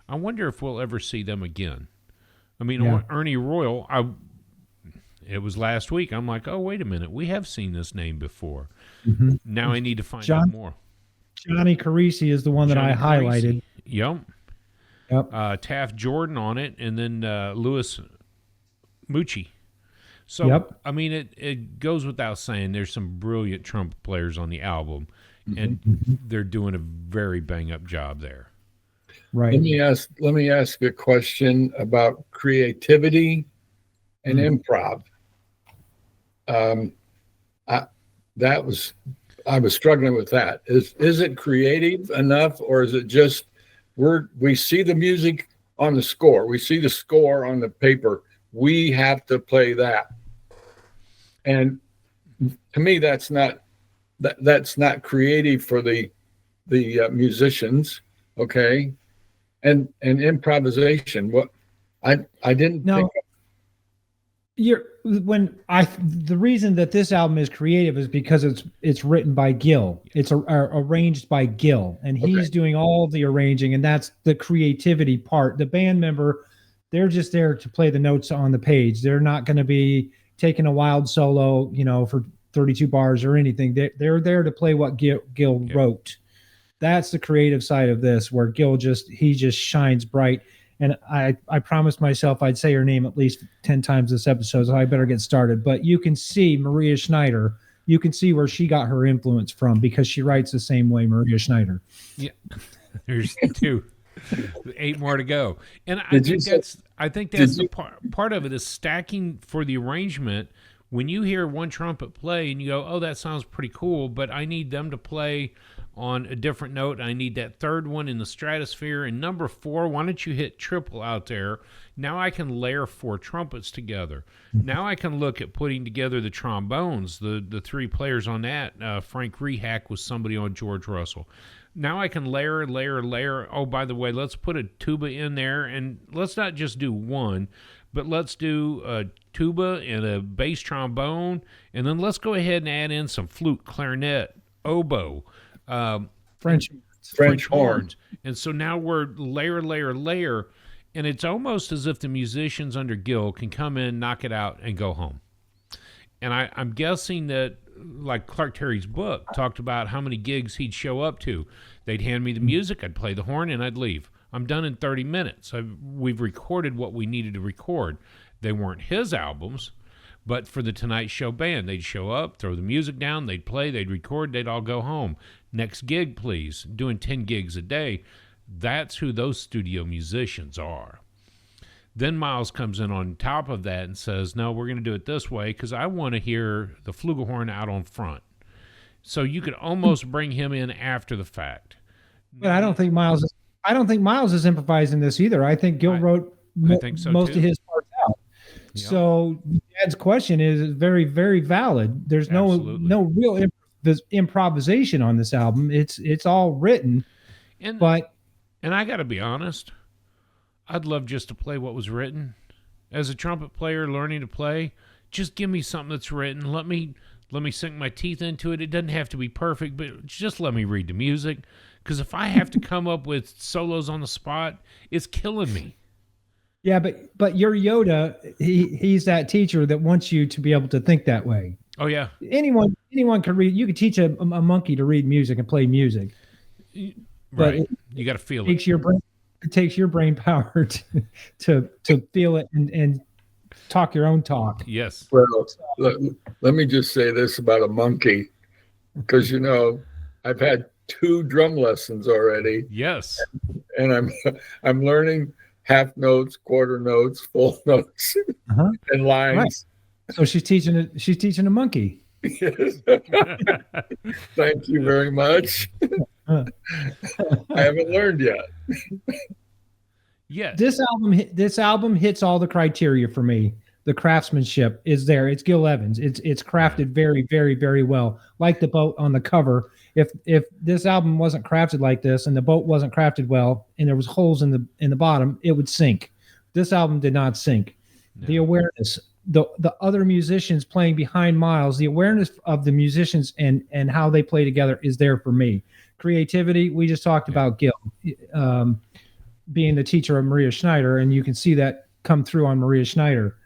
I wonder if we'll ever see them again. I mean, Ernie Royal, it was last week. I'm like, oh, wait a minute. We have seen this name before. Now I need to find out more. Johnny Carisi is the one that I highlighted. Yep. Taft Jordan on it, and then Louis Mucci. So, I mean, it goes without saying there's some brilliant trumpet players on the album, and they're doing a very bang-up job there. Right. Let me ask a question about creativity and improv. I was struggling with that. Is it creative enough, or is it just we see the music on the score, we see the score on the paper, we have to play that, and to me that's not creative for the musicians, okay? And improvisation. What I didn't think. The reason that this album is creative is because it's written by Gil. It's arranged by Gil, and he's doing all the arranging, and that's the creativity part. The band member, they're just there to play the notes on the page. They're not going to be taking a wild solo, for 32 bars or anything. They're there to play what Gil wrote. That's the creative side of this, where Gil just shines bright. And I promised myself I'd say her name at least 10 times this episode, so I better get started. But you can see Maria Schneider. You can see where she got her influence from, because she writes the same way, Maria Schneider. Yeah, there's 2, 8 more to go. And I think that's the part of it is stacking for the arrangement. When you hear one trumpet play and you go, oh, that sounds pretty cool, but I need them to play on a different note. I need that third one in the stratosphere. And number 4, why don't you hit triple out there? Now I can layer 4 trumpets together. Now I can look at putting together the trombones, the 3 players on that. Frank Rehack was somebody on George Russell. Now I can layer. Oh, by the way, let's put a tuba in there, and let's not just do one, but let's do a tuba and a bass trombone, and then let's go ahead and add in some flute, clarinet, oboe, French horns. And so now we're layer, and it's almost as if the musicians under Gil can come in, knock it out, and go home. And I'm guessing that, like Clark Terry's book talked about how many gigs he'd show up to. They'd hand me the music, I'd play the horn, and I'd leave. I'm done in 30 minutes. We've recorded what we needed to record. They weren't his albums, but for the Tonight Show band, they'd show up, throw the music down, they'd play, they'd record, they'd all go home. Next gig, please. Doing 10 gigs a day. That's who those studio musicians are. Then Miles comes in on top of that and says, no, we're going to do it this way because I want to hear the flugelhorn out on front. So you could almost bring him in after the fact. But I don't think Miles is improvising this either. I think Gil wrote most of his parts out. Yep. So Dad's question is very, very valid. There's no real improvisation on this album. It's all written. And I got to be honest, I'd love just to play what was written. As a trumpet player learning to play, just give me something that's written. Let me sink my teeth into it. It doesn't have to be perfect, but just let me read the music. Because if I have to come up with solos on the spot, it's killing me. Yeah, but your Yoda, he's that teacher that wants you to be able to think that way. Oh yeah. Anyone can read. You could teach a monkey to read music and play music. Right. You got to feel it. It takes your brain power to feel it and talk your own talk. Yes. Well, let me just say this about a monkey, because I've had 2 drum lessons already. Yes. And I'm learning half notes, quarter notes, full notes, and lines. Right. So she's teaching a monkey. Yes. Thank you very much. I haven't learned yet. Yes. This album hits all the criteria for me. The craftsmanship is there. It's Gil Evans. It's crafted very, very, very well. Like the boat on the cover. If this album wasn't crafted like this and the boat wasn't crafted well and there was holes in the bottom, it would sink. This album did not sink. No. The awareness, the other musicians playing behind Miles, the awareness of the musicians and how they play together is there for me. Creativity, we just talked about Gil. Being the teacher of Maria Schneider, and you can see that come through on Maria Schneider.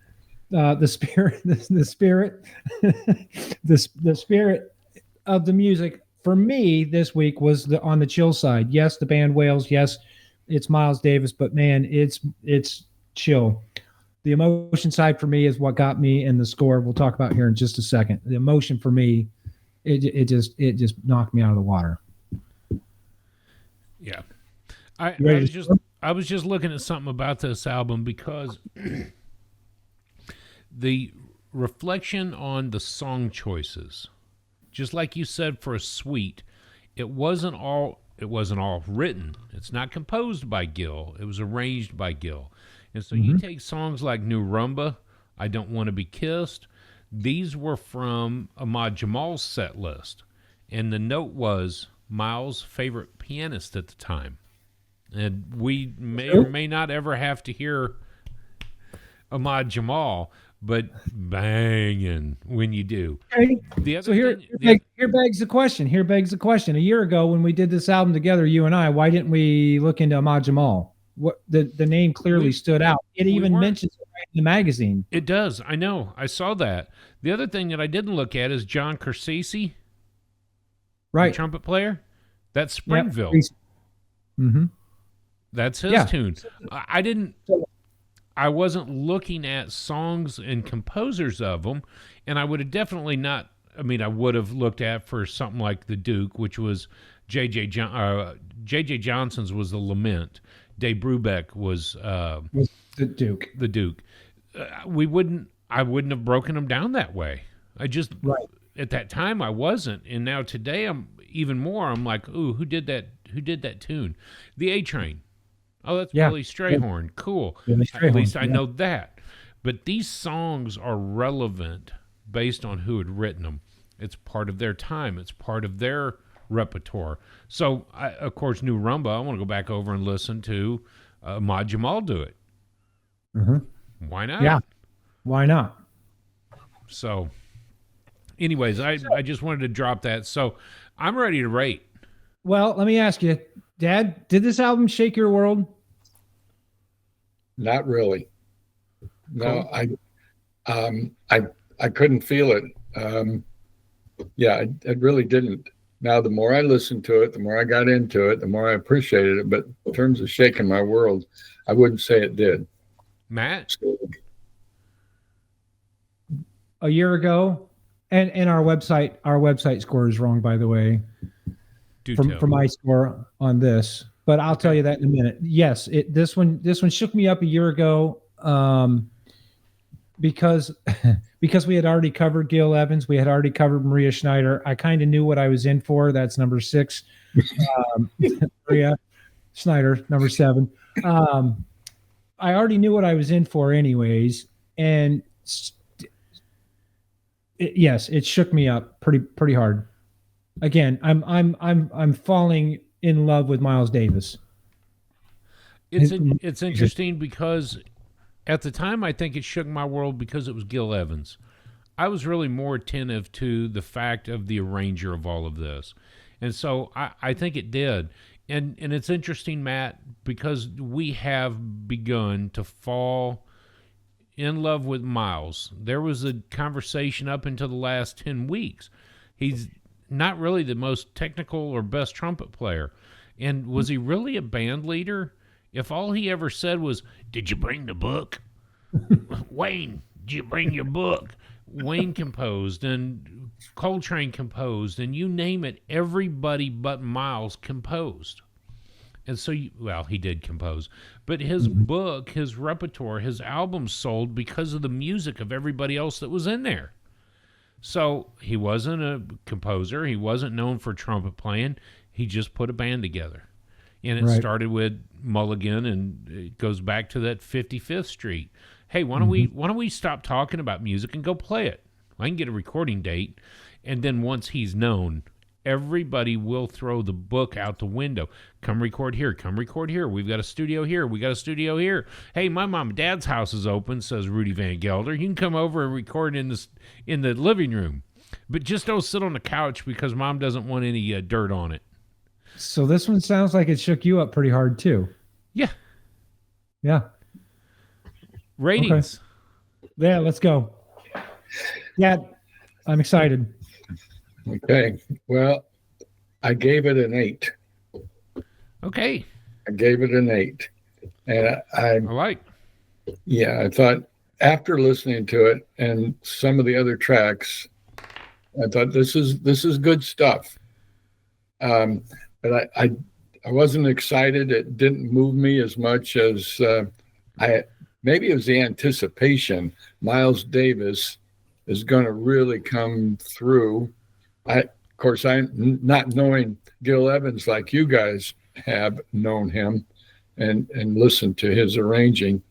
The spirit, the spirit, the spirit of the music for me this week was on the chill side. Yes, the band wails. Yes, it's Miles Davis, but man, it's chill. The emotion side for me is what got me in the score. We'll talk about here in just a second. The emotion for me, it just knocked me out of the water. Yeah. I was just looking at something about this album because the reflection on the song choices, just like you said for a suite, it wasn't all written. It's not composed by Gil. It was arranged by Gil. And so you take songs like New Rumba, I Don't Want to Be Kissed. These were from Ahmad Jamal's set list. And the note was Miles' favorite pianist at the time. And we may or may not ever have to hear Ahmad Jamal, but banging when you do. Okay. So here begs the question. Here begs the question. A year ago, when we did this album together, you and I, why didn't we look into Ahmad Jamal? What the name clearly stood out. It even mentions it right in the magazine. It does. I know. I saw that. The other thing that I didn't look at is John Kersisi, right? The trumpet player. That's Springville. Yep. Mm-hmm. That's his tune. I wasn't looking at songs and composers of them, and I would have definitely not. I mean, I would have looked at for something like The Duke, which was J.J. Johnson's was The Lament. Dave Brubeck was The Duke. The Duke. I wouldn't have broken them down that way. I just at that time I wasn't, and now today I'm even more. I'm like, ooh, who did that? Who did that tune? The A Train. Oh, that's Billy Strayhorn. Yeah. Cool. At least I know that. But these songs are relevant based on who had written them. It's part of their time. It's part of their repertoire. So, of course, New Rumba, I want to go back over and listen to Ahmad Jamal do it. Mm-hmm. Why not? Yeah. Why not? So, anyways, I just wanted to drop that. So, I'm ready to rate. Well, let me ask you, Dad, did this album shake your world? Not really. No, Cool. I couldn't feel it. It really didn't. Now, the more I listened to it, the more I got into it, the more I appreciated it. But in terms of shaking my world, I wouldn't say it did. Matt? A year ago, and our website score is wrong, by the way. For my score on this, but I'll tell you that in a minute. Yes, this one shook me up a year ago, because we had already covered Gil Evans, we had already covered Maria Schneider. I kind of knew what I was in for. That's number 6. Maria Schneider, number 7. I already knew what I was in for, anyways, and it shook me up pretty hard. Again, I'm falling in love with Miles Davis. It's interesting because at the time I think it shook my world because it was Gil Evans. I was really more attentive to the fact of the arranger of all of this. And so I think it did. And it's interesting, Matt, because we have begun to fall in love with Miles. There was a conversation up until the last 10 weeks. He's not really the most technical or best trumpet player. And was he really a band leader? If all he ever said was, "Did you bring the book?" Wayne, did you bring your book? Wayne composed and Coltrane composed and you name it, everybody but Miles composed. And so, he did compose. But his book, his repertoire, his albums sold because of the music of everybody else that was in there. So he wasn't a composer. He wasn't known for trumpet playing. He just put a band together. And it Right. started with Mulligan, and it goes back to that 55th Street. Hey, why don't we stop talking about music and go play it? I can get a recording date, and then once he's known, everybody will throw the book out the window. Come record here. Come record here. We've got a studio here. We got a studio here. Hey, my mom and dad's house is open, says Rudy Van Gelder. You can come over and record in the living room, but just don't sit on the couch because mom doesn't want any dirt on it. So this one sounds like it shook you up pretty hard too. Yeah. Yeah. Ratings. Yeah, let's go. Yeah, I'm excited. Okay. Well, I gave it an 8. Okay. I gave it an 8. And I like. I thought after listening to it and some of the other tracks, I thought this is good stuff. But I wasn't excited. It didn't move me as much as maybe it was the anticipation. Miles Davis is going to really come through. Of course, I'm not knowing Gil Evans like you guys have known him and listened to his arranging.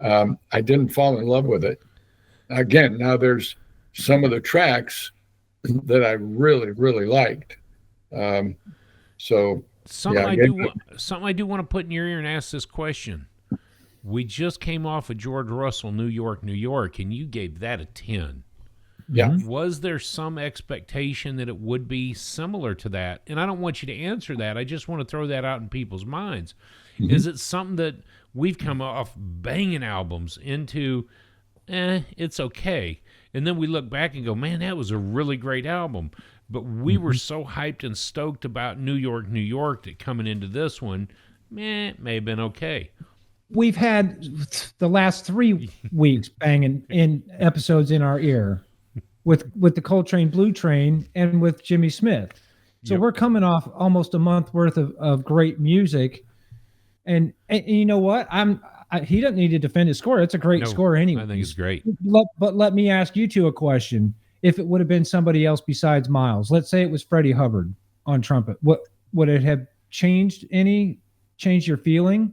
I didn't fall in love with it. Again, now there's some of the tracks that I really, really liked. Something I do want to put in your ear and ask this question. We just came off of George Russell, New York, New York, and you gave that a 10. Yeah. Was there some expectation that it would be similar to that? And I don't want you to answer that. I just want to throw that out in people's minds. Mm-hmm. Is it something that we've come off banging albums into, it's okay. And then we look back and go, man, that was a really great album. But we were so hyped and stoked about New York, New York that coming into this one, it may have been okay. We've had the last 3 weeks banging in episodes in our ear with the Coltrane Blue Train and with Jimmy Smith. So we're coming off almost a month worth of great music. And you know what? He doesn't need to defend his score. It's a great score anyway. I think it's great. But let me ask you two a question. If it would have been somebody else besides Miles, let's say it was Freddie Hubbard on trumpet, what would it have changed your feeling?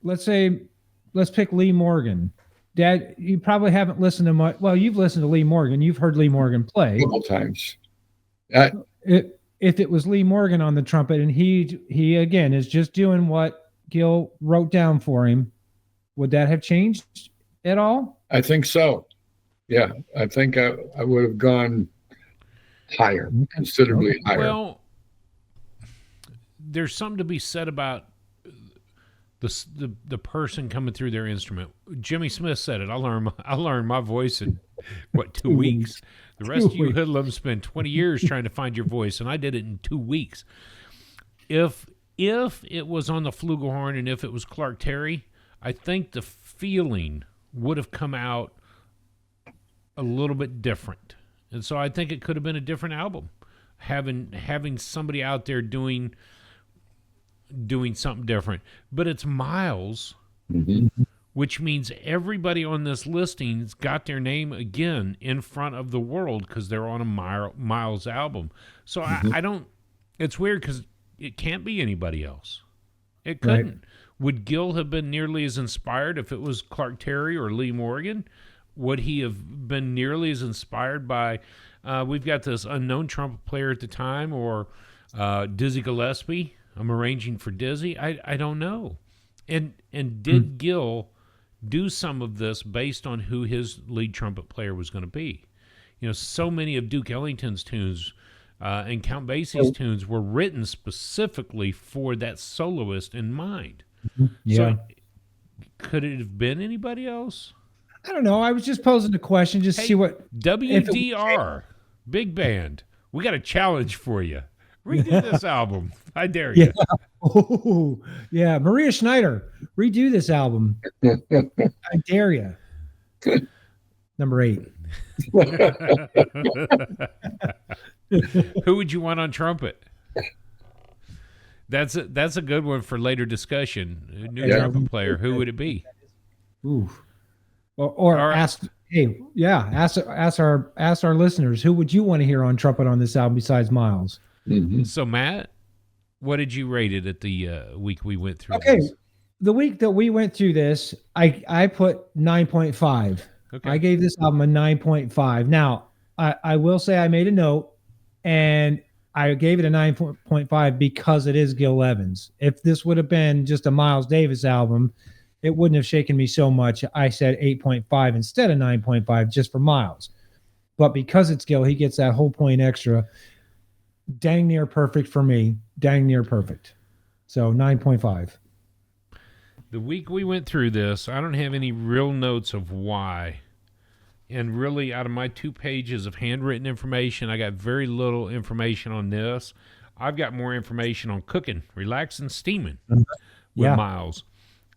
Let's pick Lee Morgan. Dad, you probably haven't listened to much. Well, you've listened to Lee Morgan. You've heard Lee Morgan play. A couple times. If it was Lee Morgan on the trumpet and he again is just doing what Gil wrote down for him, would that have changed at all? I think so. Yeah, I think I would have gone higher, considerably higher. Well, there's something to be said about the person coming through their instrument. Jimmy Smith said it. I learned my voice in 2 weeks. The rest of you hoodlums spend 20 years trying to find your voice, and I did it in 2 weeks. If it was on the flugelhorn and if it was Clark Terry, I think the feeling would have come out a little bit different. And so I think it could have been a different album. Having somebody out there doing something different. But it's Miles, which means everybody on this listing's got their name again in front of the world because they're on a Miles album. So I don't, it's weird because it can't be anybody else. It couldn't. Right. Would Gil have been nearly as inspired if it was Clark Terry or Lee Morgan? Would he have been nearly as inspired by, we've got this unknown trumpet player at the time, or Dizzy Gillespie? I'm arranging for Dizzy. I don't know. And did Gil do some of this based on who his lead trumpet player was going to be? You know, so many of Duke Ellington's tunes and Count Basie's tunes were written specifically for that soloist in mind. Yeah. So could it have been anybody else? I don't know. I was just posing a question, just see what WDR big band. We got a challenge for you. Redo this album. I dare you. Yeah. Oh, yeah. Maria Schneider, redo this album. I dare you. Number 8. Who would you want on trumpet? That's a good one for later discussion. A new trumpet player. Who would it be? Ooh. Or ask. Hey, yeah. Ask our listeners. Who would you want to hear on trumpet on this album besides Miles? So Matt, What did you rate it at the week we went through? Okay. This? The week that we went through this, I put 9.5. Okay. I gave this album a 9.5. Now, I will say I made a note and I gave it a 9.5 because it is Gil Evans. If this would have been just a Miles Davis album, it wouldn't have shaken me so much. I said 8.5 instead of 9.5 just for Miles. But because it's Gil, he gets that whole point extra. Dang near perfect for me. Dang near perfect. So 9.5. The week we went through this, I don't have any real notes of why. And really, out of my 2 pages of handwritten information, I got very little information on this. I've got more information on cooking, relaxing, steaming with Yeah. Miles.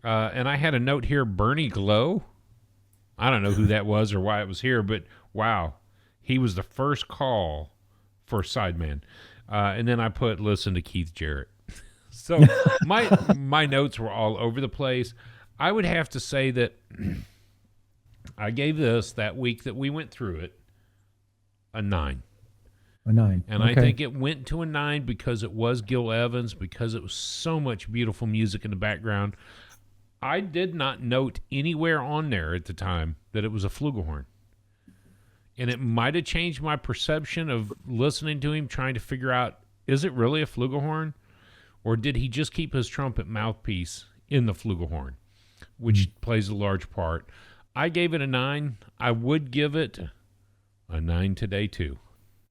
And I had a note here, Bernie Glow. I don't know who that was or why it was here, but wow. He was the first call for Sideman. And then I put, listen to Keith Jarrett. So my notes were all over the place. I would have to say that I gave this, that week that we went through it, a 9. A 9. And Okay. I think it went to a 9 because it was Gil Evans, because it was so much beautiful music in the background. I did not note anywhere on there at the time that it was a flugelhorn. And it might have changed my perception of listening to him, trying to figure out, is it really a flugelhorn? Or did he just keep his trumpet mouthpiece in the flugelhorn, which plays a large part? I gave it a 9. I would give it a 9 today, too.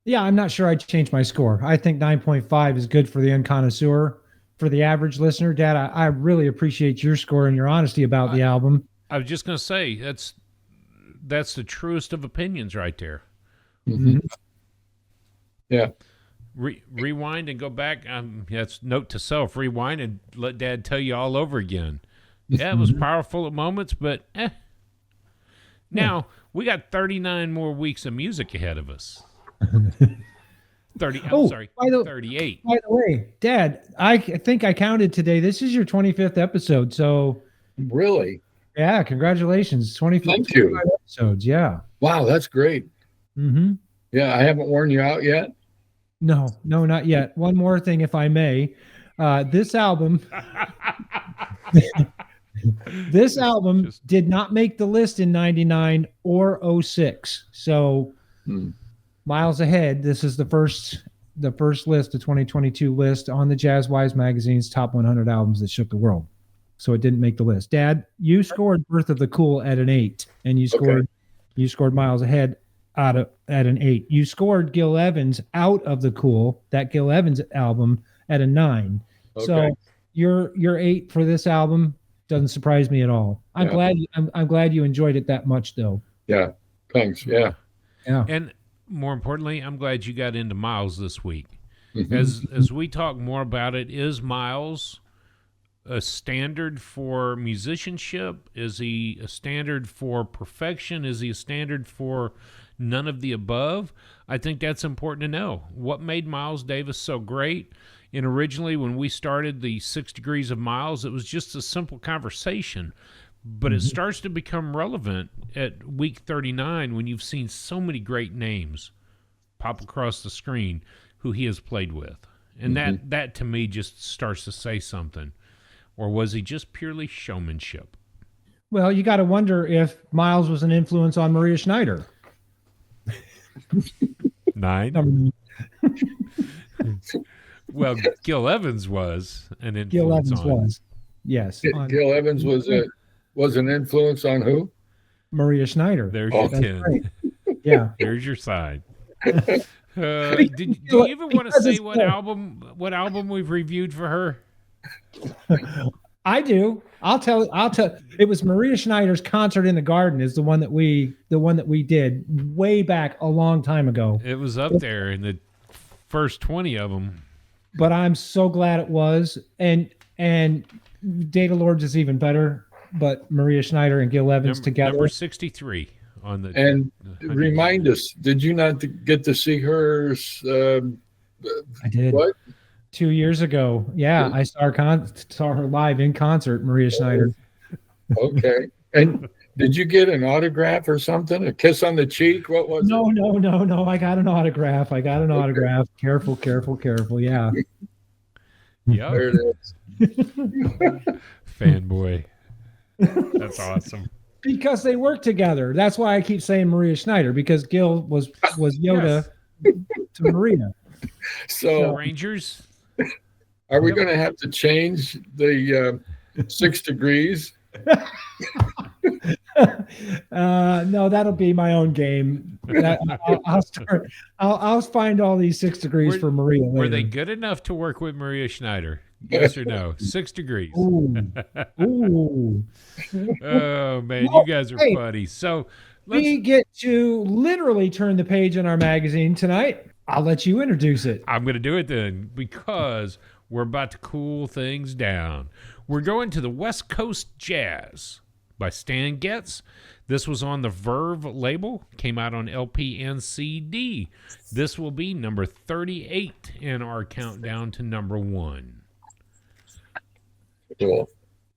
Yeah, I'm not sure I'd change my score. I think 9.5 is good for the unconnoisseur. For the average listener, Dad, I really appreciate your score and your honesty about the album. I was just going to say, that's the truest of opinions right there. Mm-hmm. Yeah. Rewind and go back. That's note to self. Rewind and let Dad tell you all over again. Yeah, it was powerful at moments, but Now, we got 39 more weeks of music ahead of us. 38. By the way, Dad, I think I counted today. This is your 25th episode. So, Really? yeah, congratulations. 25 Thank you. episodes. Yeah. Wow, that's great. Mm-hmm. Yeah, I haven't worn you out yet. No, not yet. One more thing, if I may. This album did not make the list in 99 or 06. So miles ahead. This is the first list, the 2022 list on the Jazzwise magazine's top 100 albums that shook the world. So it didn't make the list. Dad, you scored Birth of the Cool at an 8, and you scored Miles Ahead at an 8. You scored Gil Evans out of the Cool, that Gil Evans album, at a 9. Okay. So your 8 for this album doesn't surprise me at all. I'm glad you enjoyed it that much, though. Yeah. Thanks. Yeah. Yeah. And more importantly, I'm glad you got into Miles this week. Mm-hmm. As we talk more about it, is Miles a standard for musicianship? Is he a standard for perfection? Is he a standard for none of the above? I think that's important to know. What made Miles Davis so great? And originally, when we started the 6 Degrees of Miles, it was just a simple conversation. But it starts to become relevant at week 39 when you've seen so many great names pop across the screen who he has played with. And that to me just starts to say something. Or was he just purely showmanship? Well, you got to wonder if Miles was an influence on Maria Schneider. 9? Well, Gil Evans was an influence. Gil Evans on was. Yes. Gil Evans was an influence on who? Maria Schneider. There's your 10. Right. Yeah. There's your sign. Do you even want to say what album we've reviewed for her? I do. I'll tell. It was Maria Schneider's Concert in the Garden is the one that we did way back a long time ago. It was up there in the first 20 of them. But I'm so glad it was. And Data Lords is even better. But Maria Schneider and Gil Evans together. Number 63 on the. And remind us, did you not get to see her? I did. What? 2 years ago. Yeah, I saw her live in concert, Maria Schneider. Okay. And did you get an autograph or something? A kiss on the cheek? What was it? No. I got an autograph. Careful. Yeah. Yep. There it is. Fanboy. That's awesome. Because they work together. That's why I keep saying Maria Schneider, because Gil was Yoda to Maria. So Rangers. are we going to have to change the 6 degrees? No, that'll be my own game. I'll start. I'll find all these 6 degrees for Maria. Later. Were they good enough to work with Maria Schneider? Yes or no? 6 degrees. Ooh. Ooh. Oh man, Well, you guys are hey, funny. So We get to literally turn the page in our magazine tonight. I'll let you introduce it. I'm going to do it then because we're about to cool things down. We're going to the West Coast Jazz by Stan Getz. This was on the Verve label, came out on LP and CD. This will be number 38 in our countdown to number 1. Cool.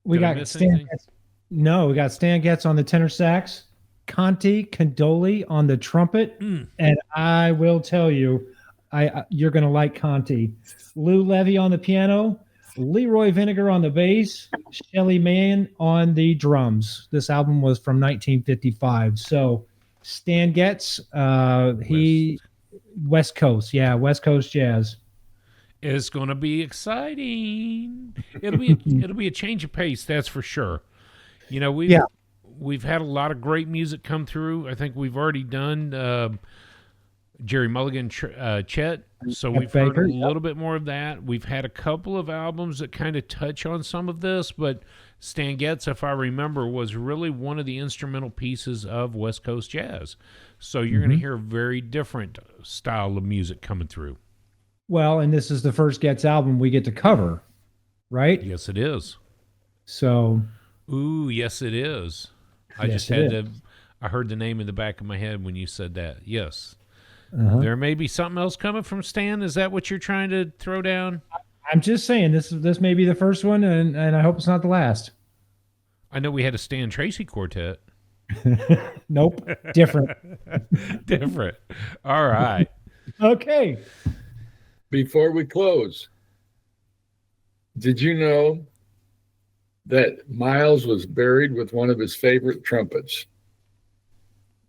We Did I got miss Stan anything? Getz. No, we got Stan Getz on the tenor sax, Conti Condoli on the trumpet, and I will tell you, you're going to like Conti. Lou Levy on the piano, Leroy Vinegar on the bass, Shelly Mann on the drums. This album was from 1955. So Stan Getz, West Coast, West Coast Jazz. It's going to be exciting. It'll be a change of pace, that's for sure. You know, we've had a lot of great music come through. I think we've already done Jerry Mulligan, Chet. So we've heard a little bit more of that. We've had a couple of albums that kind of touch on some of this, but Stan Getz, if I remember, was really one of the instrumental pieces of West Coast Jazz. So you're going to hear a very different style of music coming through. Well, and this is the first Getz album we get to cover, right? Yes, it is. So, Ooh, yes, it is. I Yes, just it had is. to. I heard the name in the back of my head when you said that. Yes. uh-huh. There may be something else coming from Stan. Is that what you're trying to throw down? I'm just saying this may be the first one, and I hope it's not the last. I know we had a Stan Tracy quartet. Nope, different. Different. All right. Okay. Before we close, did you know that Miles was buried with one of his favorite trumpets?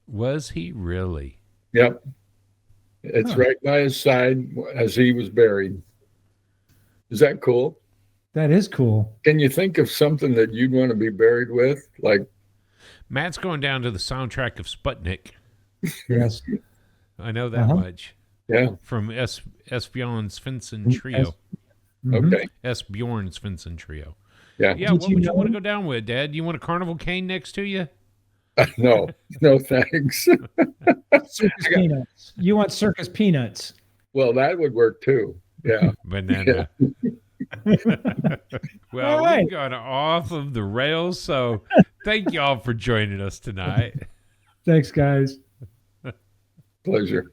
Was he really? Yep. It's right by his side as he was buried. Is that cool? That is cool. Can you think of something that you'd want to be buried with? Like, Matt's going down to the soundtrack of Sputnik. Yes. I know that much. yeah, From Esbjorn Svensson Trio. Mhm. okay. Esbjorn Svensson Trio. Yeah. Yeah, Did what you would you know- want to go down with, Dad? You want a carnival cane next to you? No, thanks. Circus peanuts. You want circus peanuts? Well, that would work too. Yeah. Banana. Well, All right. we've gone off of the rails, so thank y'all for joining us tonight. Thanks, guys. Pleasure.